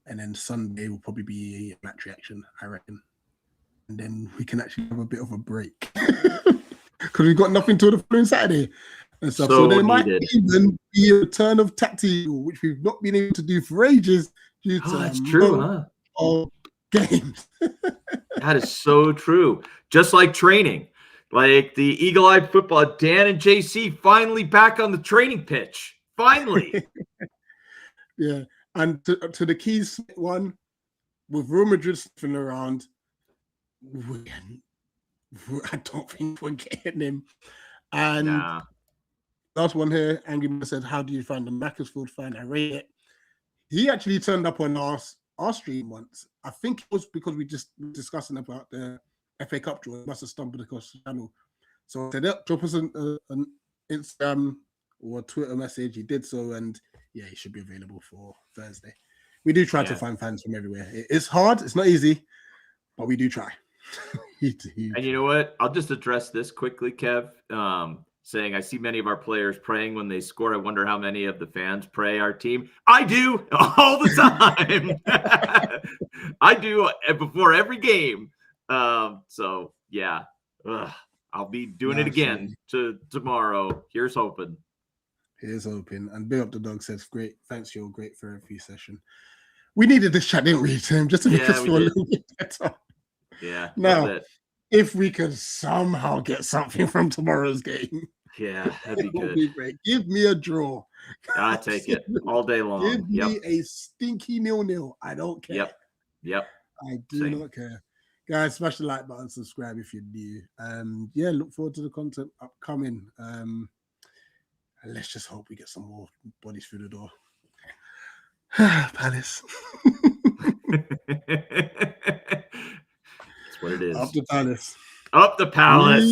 And then Sunday will probably be a match reaction, I reckon. And then we can actually have a bit of a break. Because we've got nothing till the following Saturday and stuff. So there might even be a return of tactical, which we've not been able to do for ages due to
that's true, huh?
Of games.
That is so true. Just like training. Like the eagle-eyed football, Dan and JC finally back on the training pitch. Finally.
Yeah. And to the Keys one, with Real Madrid sniffing around, I don't think we're getting him. And last one here, Angry Man said, how do you find the Macclesfield fan? I rate it. He actually turned up on our stream once. I think it was because we just were discussing about the FA Cup draw. It must have stumbled across the channel. So I said, drop us an Instagram or a Twitter message. He did so, and yeah, he should be available for Thursday. We do try to find fans from everywhere. It's hard. It's not easy, but we do try.
And you know what? I'll just address this quickly, Kev. Saying I see many of our players praying when they score. I wonder how many of the fans pray our team. I do all the time. I do before every game. So yeah, I'll be doing it again tomorrow. Here's hoping.
Here's hoping. And Big Up the Dog says, great. Thanks for your great therapy session. We needed this chat, didn't we, Tim? Just to make us feel a little bit better.
Yeah.
Now, if we could somehow get something from tomorrow's game.
Yeah, that'd be good.
Be great. Give me a draw.
I take it all day long.
Give me a stinky 0-0. I don't care.
Yep.
I do not care. Guys, smash the like button, subscribe if you're new. Yeah, look forward to the content upcoming. And let's just hope we get some more bodies through the door. Palace.
That's what it is.
Up the Palace.
Up the Palace.